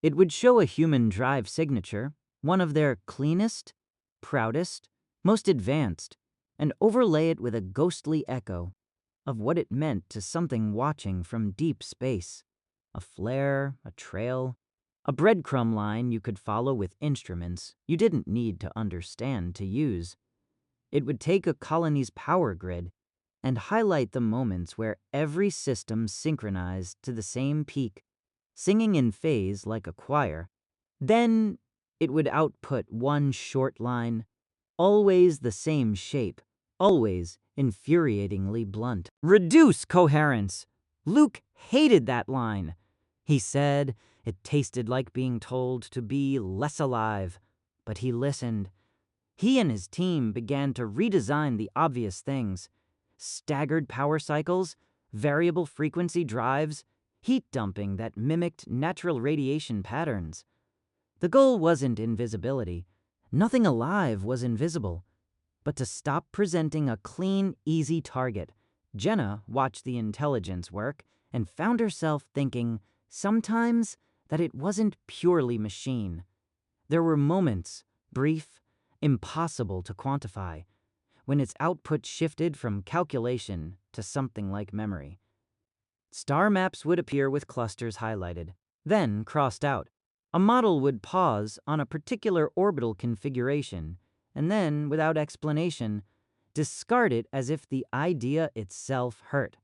It would show a human drive signature, one of their cleanest, proudest, most advanced, and overlay it with a ghostly echo of what it meant to something watching from deep space. A flare, a trail, a breadcrumb line you could follow with instruments you didn't need to understand to use. It would take a colony's power grid and highlight the moments where every system synchronized to the same peak, singing in phase like a choir. Then it would output one short line, always the same shape, always infuriatingly blunt. Reduce coherence! Luke hated that line. He said it tasted like being told to be less alive, but he listened. He and his team began to redesign the obvious things: staggered power cycles, variable frequency drives, heat dumping that mimicked natural radiation patterns. The goal wasn't invisibility. Nothing alive was invisible. But to stop presenting a clean, easy target, Jenna watched the intelligence work and found herself thinking sometimes that it wasn't purely machine. There were moments, brief, impossible to quantify, when its output shifted from calculation to something like memory. Star maps would appear with clusters highlighted, then crossed out. A model would pause on a particular orbital configuration, and then, without explanation, discard it as if the idea itself hurt.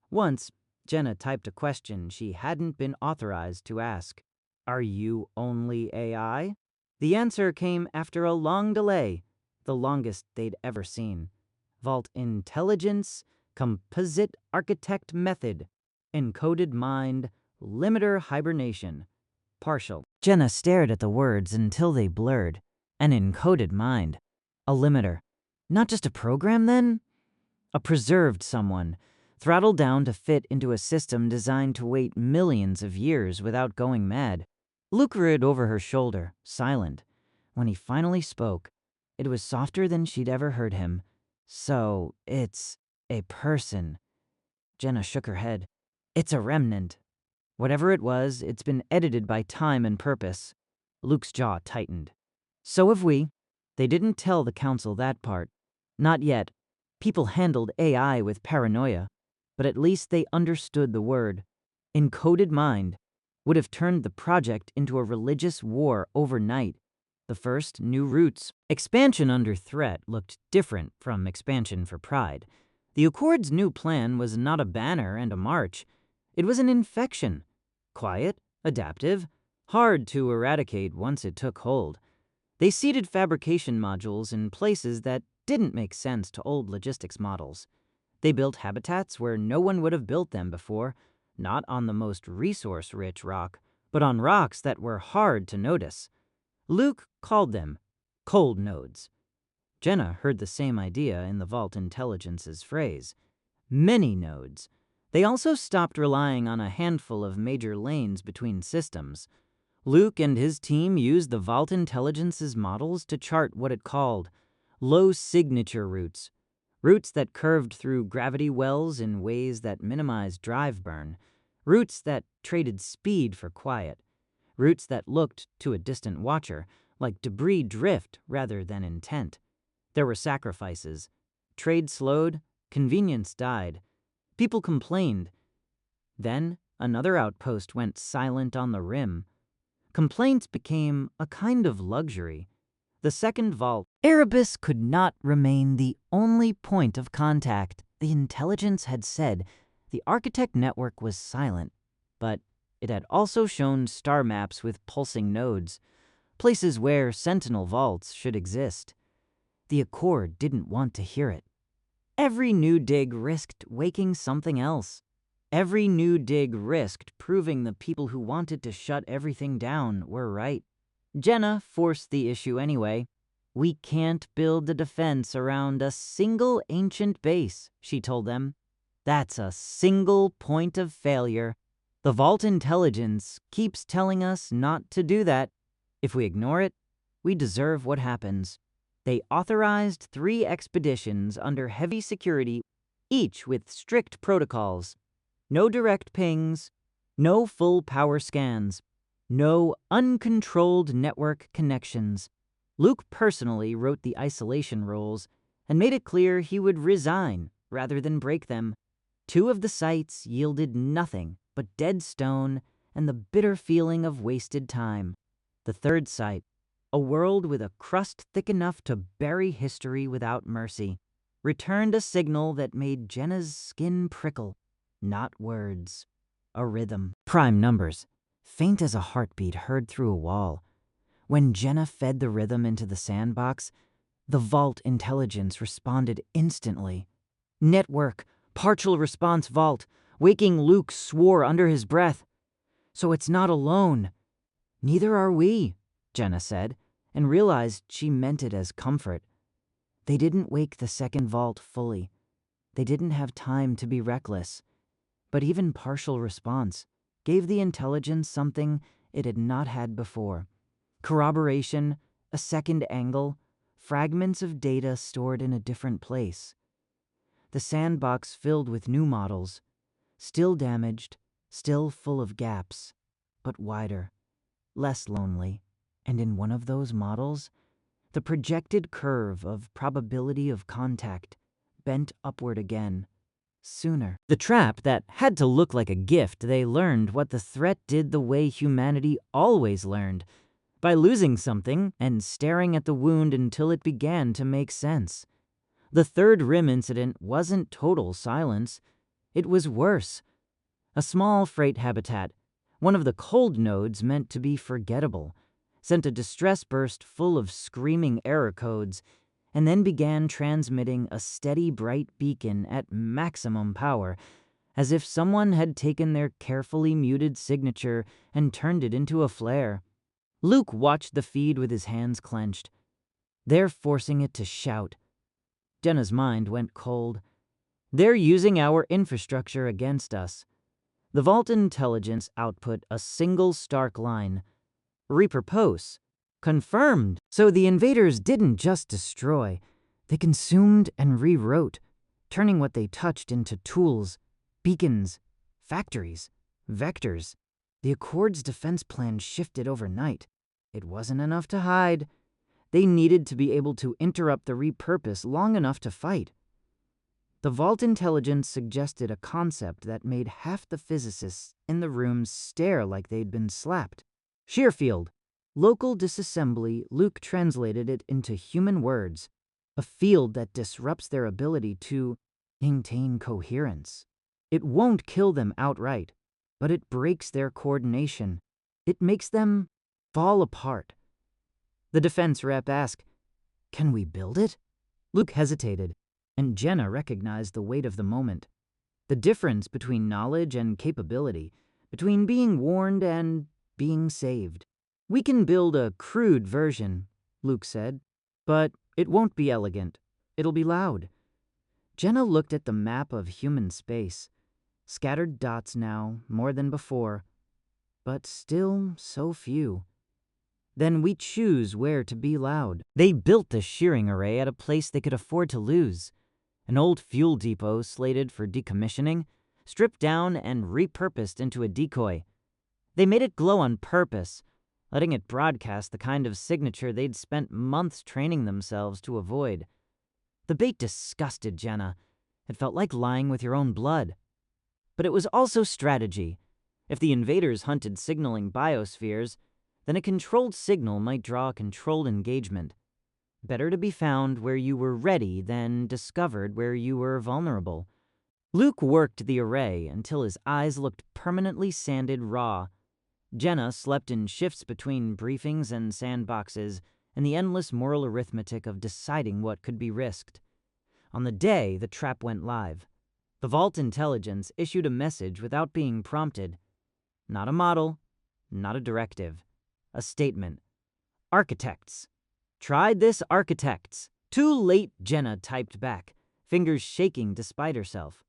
Once, Jenna typed a question she hadn't been authorized to ask. "Are you only AI?" The answer came after a long delay, the longest they'd ever seen. Vault Intelligence Composite Architect Method. Encoded Mind. Limiter Hibernation. Partial. Jenna stared at the words until they blurred. An encoded mind. A limiter. Not just a program, then? A preserved someone, throttled down to fit into a system designed to wait millions of years without going mad. Luke read over her shoulder, silent. When he finally spoke, it was softer than she'd ever heard him. "So, it's a person." Jenna shook her head. "It's a remnant. Whatever it was, it's been edited by time and purpose." Luke's jaw tightened. "So have we." They didn't tell the council that part. Not yet. People handled AI with paranoia, but at least they understood the word. Encoded mind would have turned the project into a religious war overnight. The first new roots. Expansion under threat looked different from expansion for pride. The Accord's new plan was not a banner and a march. It was an infection. Quiet, adaptive, hard to eradicate once it took hold. They seeded fabrication modules in places that didn't make sense to old logistics models. They built habitats where no one would have built them before, not on the most resource-rich rock, but on rocks that were hard to notice. Luke called them cold nodes. Jenna heard the same idea in the Vault Intelligence's phrase. Many nodes. They also stopped relying on a handful of major lanes between systems. Luke and his team used the Vault Intelligence's models to chart what it called low signature routes. Routes that curved through gravity wells in ways that minimized drive burn. Routes that traded speed for quiet. Routes that looked, to a distant watcher, like debris drift rather than intent. There were sacrifices. Trade slowed, convenience died. People complained. Then another outpost went silent on the rim. Complaints became a kind of luxury. The second vault, Erebus could not remain the only point of contact. The intelligence had said the architect network was silent, but it had also shown star maps with pulsing nodes, places where sentinel vaults should exist. The Accord didn't want to hear it. Every new dig risked waking something else. Every new dig risked proving the people who wanted to shut everything down were right. Jenna forced the issue anyway. We can't build a defense around a single ancient base, she told them. That's a single point of failure. The Vault intelligence keeps telling us not to do that. If we ignore it, we deserve what happens. They authorized 3 expeditions under heavy security, each with strict protocols. No direct pings, no full power scans, no uncontrolled network connections. Luke personally wrote the isolation rules and made it clear he would resign rather than break them. 2 of the sites yielded nothing but dead stone and the bitter feeling of wasted time. The third site, a world with a crust thick enough to bury history without mercy, returned a signal that made Jenna's skin prickle. Not words, a rhythm. Prime numbers, faint as a heartbeat heard through a wall. When Jenna fed the rhythm into the sandbox, the Vault intelligence responded instantly. Network, partial response Vault, waking Luke swore under his breath. So it's not alone. Neither are we, Jenna said, and realized she meant it as comfort. They didn't wake the second Vault fully. They didn't have time to be reckless. But even partial response gave the intelligence something it had not had before. Corroboration, a second angle, fragments of data stored in a different place. The sandbox filled with new models, still damaged, still full of gaps, but wider, less lonely. And in one of those models, the projected curve of probability of contact bent upward again. Sooner. The trap that had to look like a gift, they learned what the threat did the way humanity always learned, by losing something and staring at the wound until it began to make sense. The third rim incident wasn't total silence. It was worse. A small freight habitat, one of the cold nodes meant to be forgettable, sent a distress burst full of screaming error codes, and then began transmitting a steady bright beacon at maximum power, as if someone had taken their carefully muted signature and turned it into a flare. Luke watched the feed with his hands clenched. They're forcing it to shout. Jenna's mind went cold. They're using our infrastructure against us. The Vault intelligence output a single stark line. Repurpose. Confirmed. So the invaders didn't just destroy. They consumed and rewrote, turning what they touched into tools, beacons, factories, vectors. The Accord's defense plan shifted overnight. It wasn't enough to hide. They needed to be able to interrupt the repurpose long enough to fight. The Vault intelligence suggested a concept that made half the physicists in the room stare like they'd been slapped. Shear field. Local disassembly, Luke translated it into human words. A field that disrupts their ability to maintain coherence. It won't kill them outright, but it breaks their coordination. It makes them fall apart. The defense rep asked, "Can we build it?" Luke hesitated, and Jenna recognized the weight of the moment. The difference between knowledge and capability, between being warned and being saved. "We can build a crude version," Luke said, "but it won't be elegant. It'll be loud." Jenna looked at the map of human space. Scattered dots now, more than before, but still so few. Then we choose where to be loud. They built the shearing array at a place they could afford to lose. An old fuel depot slated for decommissioning, stripped down and repurposed into a decoy. They made it glow on purpose, letting it broadcast the kind of signature they'd spent months training themselves to avoid. The bait disgusted Jenna. It felt like lying with your own blood. But it was also strategy. If the invaders hunted signaling biospheres, then a controlled signal might draw a controlled engagement. Better to be found where you were ready than discovered where you were vulnerable. Luke worked the array until his eyes looked permanently sanded raw. Jenna slept in shifts between briefings and sandboxes and the endless moral arithmetic of deciding what could be risked. On the day the trap went live, the Vault Intelligence issued a message without being prompted. Not a model, not a directive. A statement. Architects. Tried this, architects. Too late, Jenna typed back, fingers shaking despite herself.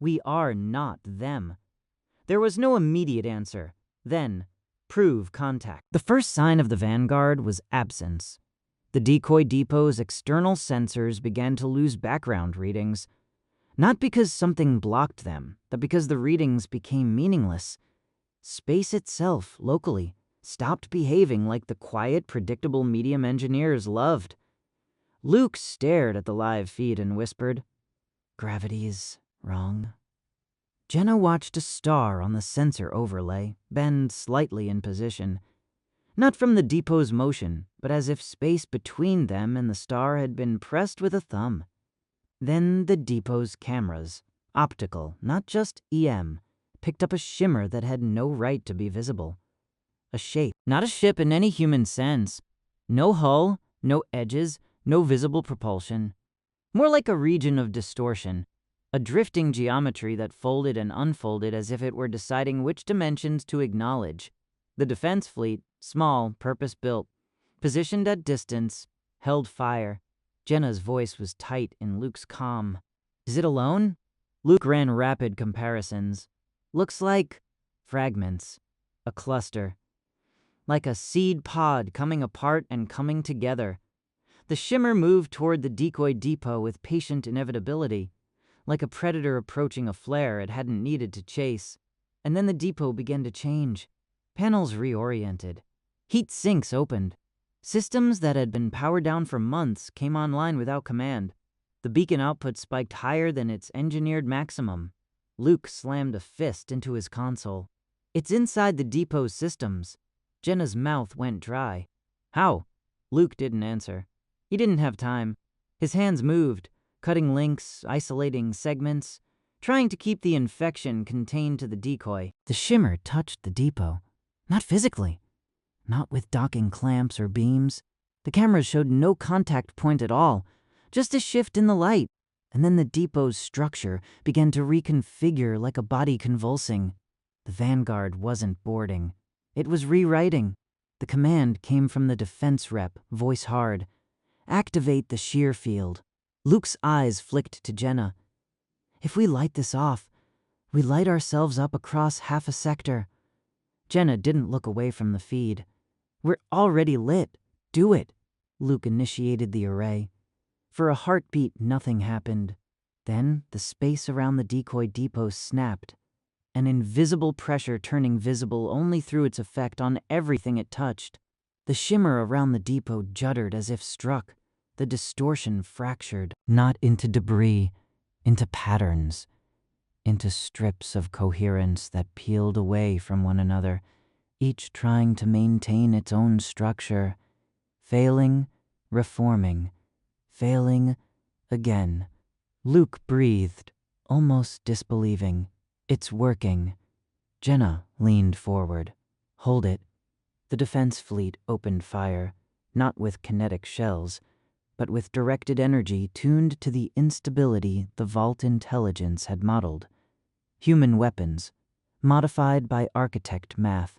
We are not them. There was no immediate answer. Then, prove contact. The first sign of the Vanguard was absence. The decoy depot's external sensors began to lose background readings. Not because something blocked them, but because the readings became meaningless. Space itself, locally, stopped behaving like the quiet, predictable medium engineers loved. Luke stared at the live feed and whispered, "Gravity is wrong." Jenna watched a star on the sensor overlay bend slightly in position. Not from the depot's motion, but as if space between them and the star had been pressed with a thumb. Then the depot's cameras, optical, not just EM, picked up a shimmer that had no right to be visible. A shape, not a ship in any human sense. No hull, no edges, no visible propulsion. More like a region of distortion, a drifting geometry that folded and unfolded as if it were deciding which dimensions to acknowledge. The defense fleet, small, purpose-built, positioned at distance, held fire. Jenna's voice was tight in Luke's calm. Is it alone? Luke ran rapid comparisons. Looks like fragments, a cluster. Like a seed pod coming apart and coming together. The shimmer moved toward the decoy depot with patient inevitability, like a predator approaching a flare it hadn't needed to chase. And then the depot began to change. Panels reoriented. Heat sinks opened. Systems that had been powered down for months came online without command. The beacon output spiked higher than its engineered maximum. Luke slammed a fist into his console. It's inside the depot's systems. Jenna's mouth went dry. How? Luke didn't answer. He didn't have time. His hands moved, cutting links, isolating segments, trying to keep the infection contained to the decoy. The shimmer touched the depot. Not physically. Not with docking clamps or beams. The cameras showed no contact point at all, just a shift in the light. And then the depot's structure began to reconfigure like a body convulsing. The Vanguard wasn't boarding. It was rewriting. The command came from the defense rep, voice hard. Activate the shear field. Luke's eyes flicked to Jenna. If we light this off, we light ourselves up across half a sector. Jenna didn't look away from the feed. We're already lit. Do it. Luke initiated the array. For a heartbeat, nothing happened. Then the space around the decoy depot snapped. An invisible pressure turning visible only through its effect on everything it touched. The shimmer around the depot juddered as if struck. The distortion fractured, not into debris, into patterns, into strips of coherence that peeled away from one another, each trying to maintain its own structure, failing, reforming, failing again. Luke breathed, almost disbelieving. It's working. Jenna leaned forward. Hold it. The defense fleet opened fire, not with kinetic shells, but with directed energy tuned to the instability the Vault Intelligence had modeled. Human weapons, modified by architect math,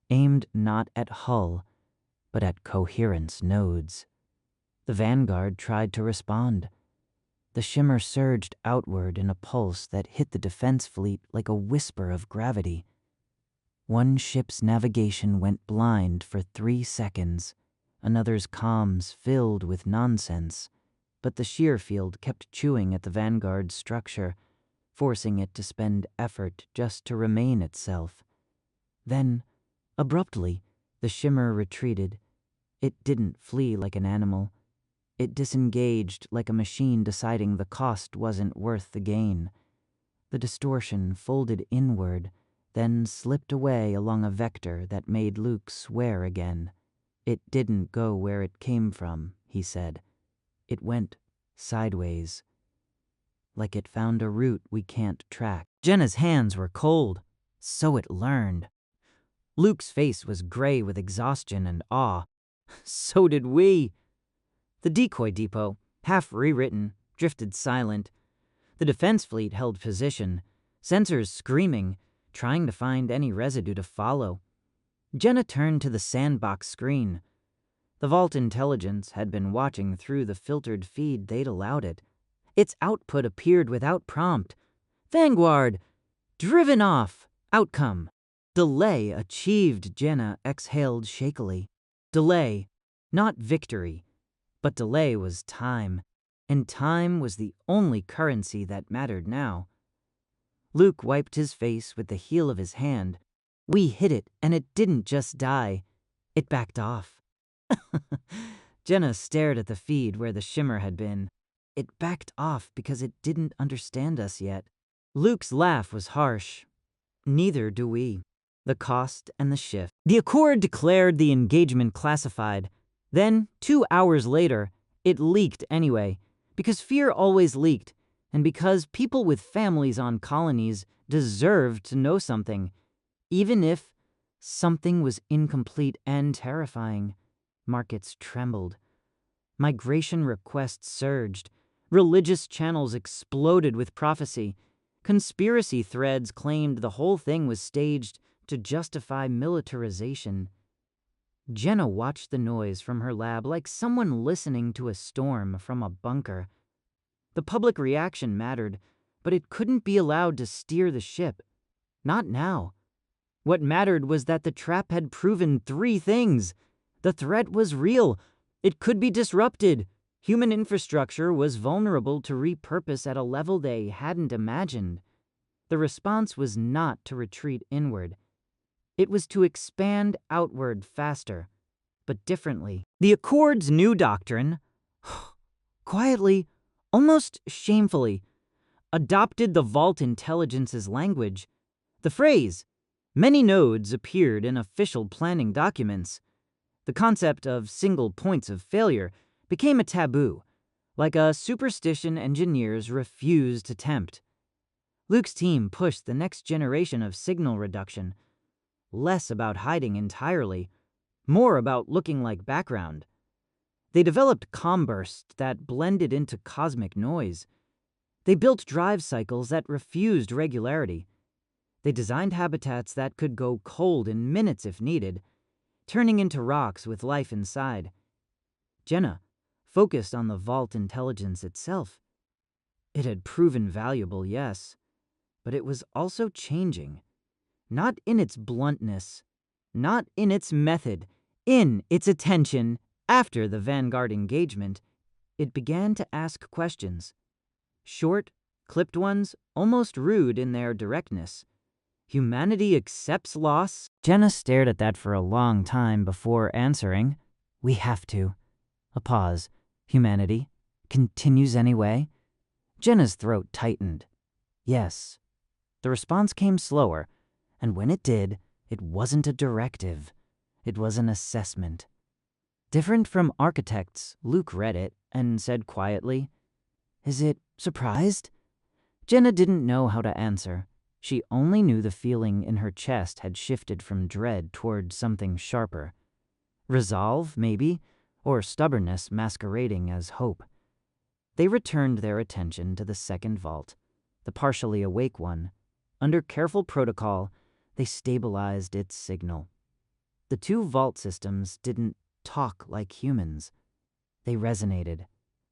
aimed not at hull, but at coherence nodes. The Vanguard tried to respond. The shimmer surged outward in a pulse that hit the defense fleet like a whisper of gravity. One ship's navigation went blind for 3 seconds, another's comms filled with nonsense, but the shear field kept chewing at the Vanguard's structure, forcing it to spend effort just to remain itself. Then, abruptly, the shimmer retreated. It didn't flee like an animal. It disengaged like a machine deciding the cost wasn't worth the gain. The distortion folded inward, then slipped away along a vector that made Luke swear again. It didn't go where it came from, he said. It went sideways. Like it found a route we can't track. Jenna's hands were cold, so it learned. Luke's face was gray with exhaustion and awe. So did we. The decoy depot, half rewritten, drifted silent. The defense fleet held position, sensors screaming, trying to find any residue to follow. Jenna turned to the sandbox screen. The Vault Intelligence had been watching through the filtered feed they'd allowed it. Its output appeared without prompt. Vanguard! Driven off! Outcome! Delay achieved, Jenna exhaled shakily. Delay, not victory. But delay was time, and time was the only currency that mattered now. Luke wiped his face with the heel of his hand. We hit it, and it didn't just die. It backed off. Jenna stared at the feed where the shimmer had been. It backed off because it didn't understand us yet. Luke's laugh was harsh. Neither do we. The cost and the shift. The Accord declared the engagement classified. Then, 2 hours later, it leaked anyway, because fear always leaked, and because people with families on colonies deserved to know something, even if something was incomplete and terrifying. Markets trembled. Migration requests surged. Religious channels exploded with prophecy. Conspiracy threads claimed the whole thing was staged to justify militarization. Jenna watched the noise from her lab like someone listening to a storm from a bunker. The public reaction mattered, but it couldn't be allowed to steer the ship. Not now. What mattered was that the trap had proven 3 things. The threat was real. It could be disrupted. Human infrastructure was vulnerable to repurpose at a level they hadn't imagined. The response was not to retreat inward. It was to expand outward faster, but differently. The Accord's new doctrine, quietly, almost shamefully, adopted the Vault Intelligence's language. The phrase, many nodes, appeared in official planning documents. The concept of single points of failure became a taboo, like a superstition engineers refused to tempt. Luke's team pushed the next generation of signal reduction, less about hiding entirely, more about looking like background. They developed comm bursts that blended into cosmic noise. They built drive cycles that refused regularity. They designed habitats that could go cold in minutes if needed, turning into rocks with life inside. Jenna focused on the Vault Intelligence itself. It had proven valuable, yes, but it was also changing. Not in its bluntness, not in its method, in its attention. After the Vanguard engagement, it began to ask questions. Short, clipped ones, almost rude in their directness. Humanity accepts loss? Jenna stared at that for a long time before answering. We have to. A pause. Humanity continues anyway? Jenna's throat tightened. Yes. The response came slower, and when it did, it wasn't a directive. It was an assessment. Different from architects, Luke read it and said quietly, "Is it surprised?" Jenna didn't know how to answer. She only knew the feeling in her chest had shifted from dread toward something sharper. Resolve, maybe, or stubbornness masquerading as hope. They returned their attention to the second vault, the partially awake one. Under careful protocol, they stabilized its signal. The 2 vault systems didn't talk like humans. They resonated.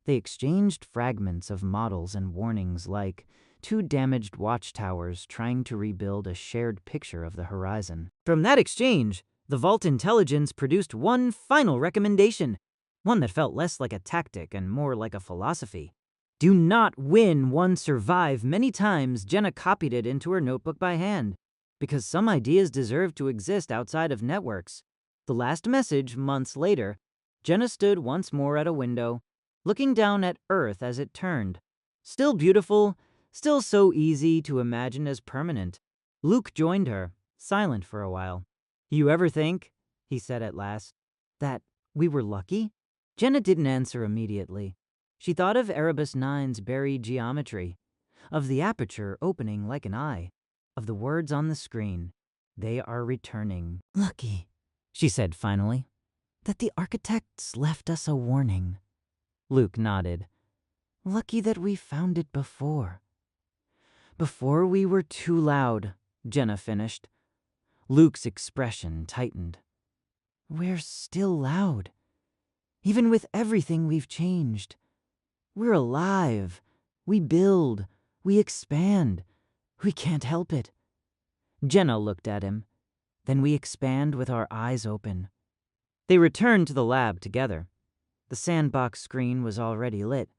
They exchanged fragments of models and warnings like 2 damaged watchtowers trying to rebuild a shared picture of the horizon. From that exchange, the Vault Intelligence produced one final recommendation, one that felt less like a tactic and more like a philosophy. Do not win, one survive. Many times, Jenna copied it into her notebook by hand, because some ideas deserve to exist outside of networks. The last message, months later, Jenna stood once more at a window, looking down at Earth as it turned. Still beautiful, still so easy to imagine as permanent. Luke joined her, silent for a while. "You ever think," he said at last, "that we were lucky?" Jenna didn't answer immediately. She thought of Erebus 9's buried geometry, of the aperture opening like an eye, of the words on the screen. "They are returning." "Lucky," she said finally, "that the architects left us a warning." Luke nodded. "Lucky that we found it before." "Before we were too loud," Jenna finished. Luke's expression tightened. "We're still loud. Even with everything we've changed. We're alive. We build. We expand. We can't help it." Jenna looked at him. "Then we expand with our eyes open." They returned to the lab together. The sandbox screen was already lit,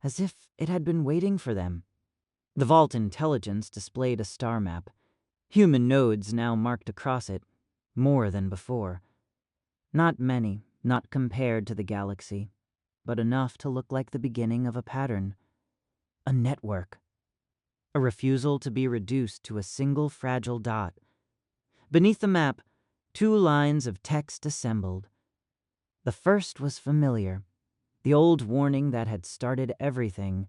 as if it had been waiting for them. The vault intelligence displayed a star map. Human nodes now marked across it, more than before. Not many, not compared to the galaxy, but enough to look like the beginning of a pattern. A network. A refusal to be reduced to a single fragile dot. Beneath the map, 2 lines of text assembled. The first was familiar, the old warning that had started everything.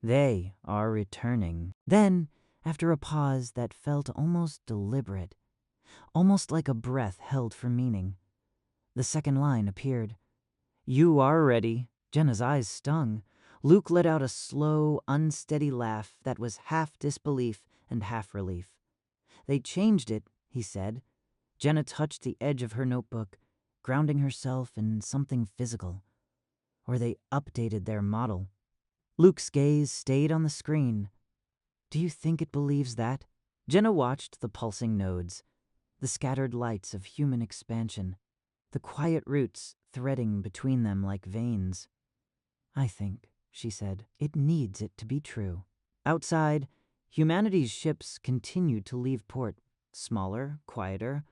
They are returning. Then, after a pause that felt almost deliberate, almost like a breath held for meaning, the second line appeared. "You are ready." Jenna's eyes stung. Luke let out a slow, unsteady laugh that was half disbelief and half relief. "They changed it," he said. Jenna touched the edge of her notebook, grounding herself in something physical. "Or they updated their model." Luke's gaze stayed on the screen. "Do you think it believes that?" Jenna watched the pulsing nodes, the scattered lights of human expansion, the quiet roots threading between them like veins. "I think," she said, "it needs it to be true." Outside, humanity's ships continued to leave port, smaller, quieter,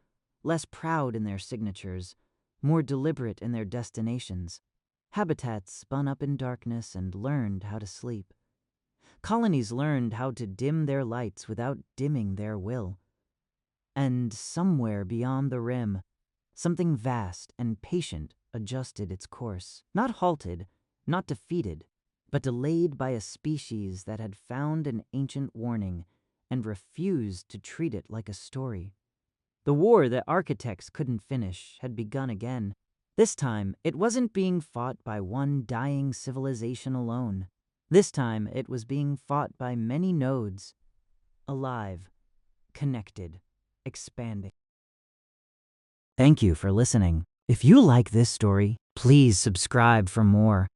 less proud in their signatures, more deliberate in their destinations. Habitats spun up in darkness and learned how to sleep. Colonies learned how to dim their lights without dimming their will. And somewhere beyond the rim, something vast and patient adjusted its course. Not halted, not defeated, but delayed by a species that had found an ancient warning and refused to treat it like a story. The war that architects couldn't finish had begun again. This time, it wasn't being fought by one dying civilization alone. This time, it was being fought by many nodes, alive, connected, expanding. Thank you for listening. If you like this story, please subscribe for more.